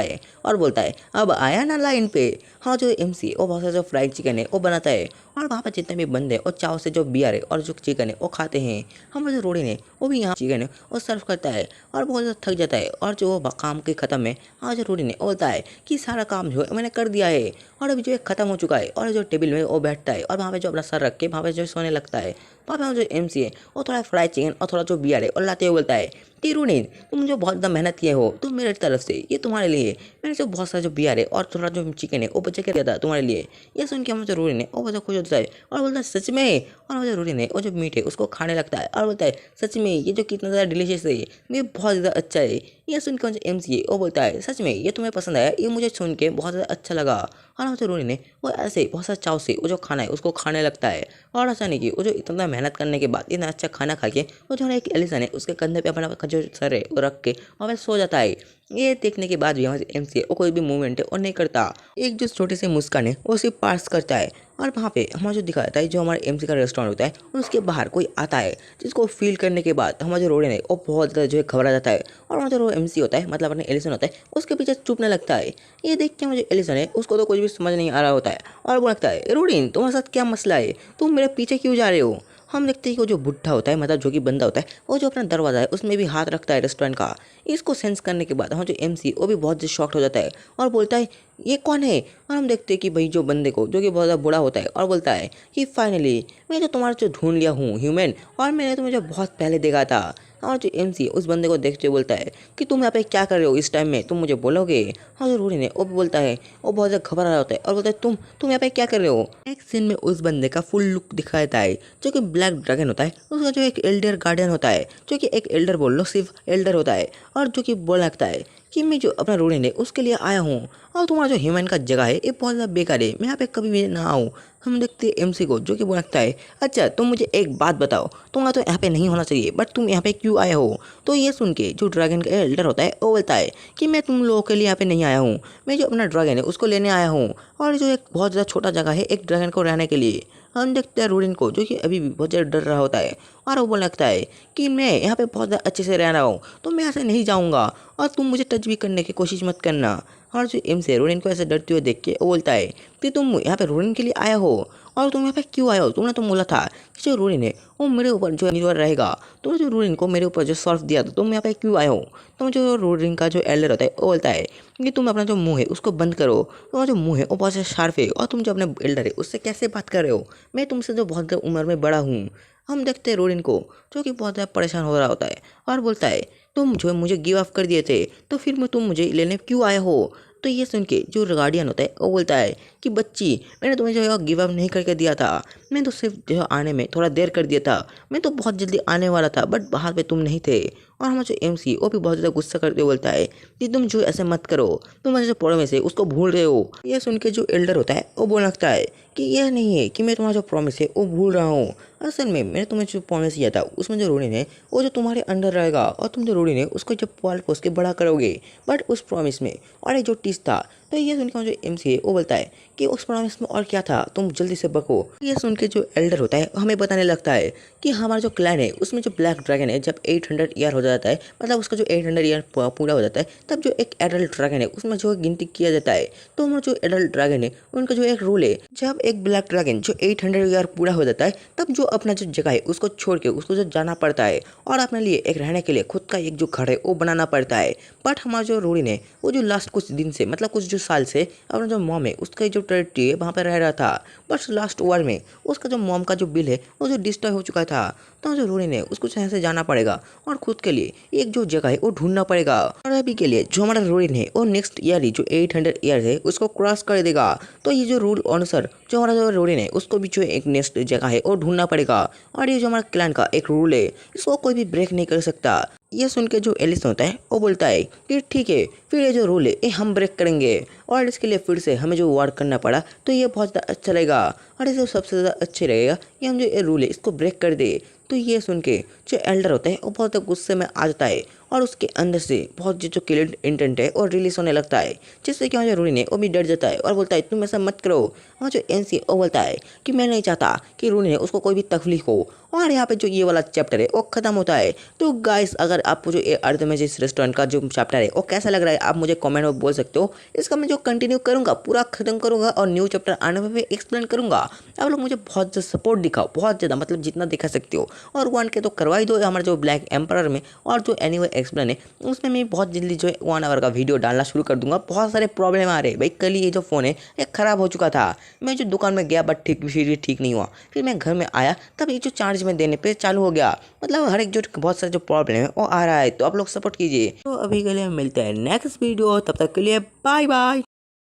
है और बोलता है अब आया ना लाइन पे। हाँ जो एमसी वो बहुत सारा जो फ्राइड चिकन है वो बनाता है और वहाँ पर जितने भी बंदे और चाव से जो बियर है और जो चिकन है वो खाते हैं। हम जो रोडिन है वो भी यहाँ चिकन है वो सर्व करता है और बहुत ज़्यादा थक जाता है और जो काम के ख़त्म है हाँ जो रोडिन है वो बोलता है कि सारा काम जो है मैंने कर दिया है और अभी जो है ख़त्म हो चुका है। और जो टेबल में वो बैठता है और वहाँ पे जो अपना सर रख के वहाँ पे जो सोने लगता है। वहाँ पे जो एमसी है वो थोड़ा फ्राइड चिकन और थोड़ा जो बियर है और लाते हुए बोलता है कि रोडिन तुम जो बहुत ज़्यादा मेहनत किए हो तो मेरी तरफ से ये तुम्हारे लिए मैंने जो बहुत सारा जो बियर है और थोड़ा जो चिकन है वो बचा के दिया था तुम्हारे लिए। ये सुन के हम जो रोडिन है वो बहुत खुश होता है और बोलता है सच में। और जो रोडिन है वो जो मीट है उसको खाने लगता है और बोलता है सच में ये जो कितना ज़्यादा डिलीशियस है ये बहुत ज़्यादा अच्छा है। ये सुन के जो एमसी है वो बोलता है सच में ये तुम्हें पसंद आया, ये मुझे सुन के बहुत ज़्यादा अच्छा लगा। और जो रोडिन है वो ऐसे ही बहुत सारा चाव से वो जो खाना है उसको खाने लगता है। और ऐसा नहीं कि वो जो इतना मेहनत करने के बाद इतना अच्छा खाना खा के वो जो एक एलिसन है उसके कंधे पे अपना जो सर है वो रख के वहाँ पे सो जाता है। ये देखने के बाद भी हमारे एमसी है वो कोई भी मूवमेंट है और नहीं करता, एक जो छोटी सी मुस्कान है वो सिर्फ पास करता है। और वहाँ पे हमारा जो दिखा जाता है जो हमारे एमसी का रेस्टोरेंट होता है और उसके बाहर कोई आता है जिसको फील करने के बाद हमारा जो रोडिन है वो बहुत ज़्यादा जो है घबरा जाता है। और हमारा जो एमसी होता है मतलब अपने एलिसन होता है उसके पीछे चुपने लगता है। ये देख के मुझे एलिसन है उसको तो कुछ भी समझ नहीं आ रहा होता है और वो लगता है रोडिन तुम्हारे साथ क्या मसला है, तुम मेरे पीछे क्यों जा रहे हो। हम देखते हैं कि वो जो बुढ़ा होता है मतलब जो कि बंदा होता है वो जो अपना दरवाज़ा है उसमें भी हाथ रखता है रेस्टोरेंट का। इसको सेंस करने के बाद हम जो एमसी वो भी बहुत ज़्यादा शॉक्ड हो जाता है और बोलता है ये कौन है। और हम देखते हैं कि भाई जो बंदे को जो कि बहुत ज़्यादा बूढ़ा होता है और बोलता है कि फाइनली मैं जो तुम्हारा जो ढूंढ लिया हूँ ह्यूमन, और मैंने तुम्हें जो बहुत पहले देखा था। और जो एमसी उस बंदे को देखते हुए बोलता है कि तुम यहाँ पे क्या कर रहे हो इस टाइम में, तुम मुझे बोलोगे। हाँ जो रोडिन है वो भी बोलता है, वो बहुत ज़्यादा घबरा रहा होता है और बोलता है तुम यहाँ पे क्या कर रहे हो। एक सीन में उस बंदे का फुल लुक दिखाया जाता है जो कि ब्लैक ड्रैगन होता है, उसका जो एक एल्डर गार्डियन होता है जो कि एक एल्डर बोल लो सिर्फ एल्डर होता है और जो कि बोल लगता है कि मैं जो अपना रोडिन है उसके लिए आया हूँ और तुम्हारा जो ह्यूमन का जगह है ये बहुत ज़्यादा बेकार है, मैं यहाँ पे कभी भी ना आऊँ। हम देखते हैं एमसी को जो कि वो लगता है अच्छा तुम मुझे एक बात बताओ, तुम्हारा तो यहाँ पे नहीं होना चाहिए बट तुम यहाँ पे क्यों आए हो। तो ये सुन के जो ड्रैगन का एल्डर होता है वो बोलता है कि मैं तुम लोगों के लिए यहाँ पे नहीं आया हूँ, मैं जो अपना ड्रैगन है उसको लेने आया हूँ और जो एक बहुत ज़्यादा छोटा जगह है एक ड्रैगन को रहने के लिए। हम देखते हैं रोडिन को जो कि अभी भी बहुत ज़्यादा डर रहा होता है और वो बोलने लगता है कि मैं यहाँ पे बहुत ज़्यादा अच्छे से रह रहा हूँ तो मैं ऐसे नहीं जाऊँगा और तुम मुझे टच भी करने की कोशिश मत करना। और जो एमसी रोडिन को ऐसे डरते हुए देख के वो बोलता है कि तुम यहाँ पे रोडिन के लिए आया हो और तुम यहाँ पे क्यों आए हो, तुमने तो बोला था कि जो रोडिन है वो मेरे ऊपर जो निर्भर रहेगा, तुमने जो रोडिन को मेरे ऊपर जो सर्फ दिया था तुम यहाँ पे क्यों आए हो। तो जो रोडिन का जो एल्डर होता है वो बोलता है कि तुम अपना जो मुंह है उसको बंद करो, तुम्हारा जो मुंह है वो बहुत शार्प है और तुम जो अपने एल्डर है उससे कैसे बात कर रहे हो, मैं तुमसे जो बहुत ज़्यादा उम्र में बड़ा हूँ। हम देखते हैं रोडिन को जो कि बहुत ज़्यादा परेशान हो रहा होता है और बोलता है तुम जो मुझे गिव अप कर दिए थे तो फिर तुम मुझे लेने क्यों आए हो। तो ये सुन के जो गार्डियन होता है वो बोलता है कि बच्ची, मैंने तुम्हें जो है गिव अप नहीं करके दिया था, मैं तो सिर्फ जो है आने में थोड़ा देर कर दिया था, मैं तो बहुत जल्दी आने वाला था बट बाहर पे तुम नहीं थे। और हमारा जो एमसी वो भी बहुत ज़्यादा गुस्सा करके बोलता है कि तुम जो ऐसे मत करो, तुम जो प्रॉमिस है उसको भूल रहे हो। ये सुन के जो एल्डर होता है वो बोलने लगता है कि यह नहीं है कि मैं तुम्हारा जो प्रॉमिस है वो भूल रहा हूँ, असल में मैंने तुम्हें जो प्रॉमिस किया था उसमें जो रोडिन है वो जो तुम्हारे अंडर रहेगा और तुम जो रोडिन है उसको जब पाल पोस के बड़ा करोगे। बट उस प्रॉमिस में और एक जो टीस था। तो ये सुन के जो एमसी है वो बोलता है कि उस प्रॉमिस में और क्या था, तुम जल्दी से बको। ये सुन के जो एल्डर होता है हमें बताने लगता है कि हमारा जो क्लैन है उसमें जो ब्लैक ड्रैगन है जब 800 ईयर हो जाता है, मतलब उसका जो 800 ईयर पूरा हो जाता है, तब जो एक एडल्ट ड्रैगन है उसमें जो गिनती किया जाता है। तो हमारा जो एडल्ट ड्रैगन है उनका जो एक रूल है, जब एक ब्लैक ड्रैगन जो 800 ईयर पूरा हो जाता है तब जो अपना जो जगह है उसको छोड़ के उसको जो जाना पड़ता है और अपने लिए एक रहने के लिए खुद का एक जो घर है वो बनाना पड़ता है। बट हमारा जो रोडिन है वो जो लास्ट कुछ दिन से, मतलब कुछ जो साल से अपना जो मॉम है उसका जो टेरिटरी है वहाँ पर रह रहा था, बट लास्ट ईयर में उसका जो मॉम का जो बिल है वो जो डिस्ट्रॉय हो चुका था। तो जो रोडिन है उसको यहाँ से जाना पड़ेगा और खुद के लिए एक जो जगह है वो ढूंढना पड़ेगा। और अभी के लिए जो हमारा रोडिन है वो नेक्स्ट ईयर ही जो 800 ईयर है उसको क्रॉस कर देगा। तो ये जो रूल अनुसार जो हमारा जो रोडिन है उसको भी जो एक नेक्स्ट जगह है वो ढूंढना पड़ेगा। और ये जो हमारा क्लैन का एक रूल है इसको कोई भी ब्रेक नहीं कर सकता। ये सुन के जो एलिस होता है वो बोलता है कि ठीक है, फिर ये जो रूल है ये हम ब्रेक करेंगे और इसके लिए फिर से हमें जो वर्क करना पड़ा तो ये बहुत ज़्यादा अच्छा रहेगा और इसे सबसे ज़्यादा अच्छे रहेगा कि हम जो ये रूल है इसको ब्रेक कर दे। तो ये सुन के जो एल्डर होता है वो बहुत गुस्से में आ जाता है और उसके अंदर से बहुत जो किलिंग इंटेंट है और रिलीज होने लगता है, जिससे कि हमारे रूनी है वो भी डर जाता है और बोलता है तुम ऐसा मत करो। और जो एनसी वो बोलता है कि मैं नहीं चाहता कि रूनी है उसको कोई भी तकलीफ हो। और यहाँ पे जो ये वाला चैप्टर है वो खत्म होता है। तो गाइस, अगर आपको जो ये अर्थमेजिक रेस्टोरेंट का जो चैप्टर है वो कैसा लग रहा है आप मुझे कमेंट में बोल सकते हो। इसका मैं जो कंटिन्यू करूँगा पूरा खत्म करूँगा और न्यू चैप्टर आने में भी एक्सप्लेन करूँगा। आप लोग मुझे बहुत ज़्यादा सपोर्ट दिखाओ, बहुत ज़्यादा, मतलब जितना दिखा सकते हो। और 1K तो करवा ही दो हमारे जो ब्लैक एम्पर में। और जो एनीवे एक्सप्लेन है उसमें मैं बहुत जल्दी जो है 1 आवर का वीडियो डालना शुरू कर दूंगा। बहुत सारे प्रॉब्लम आ रहे हैं भाई। कल ही ये जो फ़ोन है ये ख़राब हो चुका था। मैं जो दुकान में गया बट ठीक नहीं हुआ। फिर मैं घर में आया तब ये जो चार्ज में देने पे चालू हो गया। मतलब हर एक जो बहुत सारे जो प्रॉब्लम है वो आ रहा है। तो आप लोग सपोर्ट कीजिए। तो अभी के लिए मिलते हैं नेक्स्ट वीडियो, तब तक के लिए बाय बाय।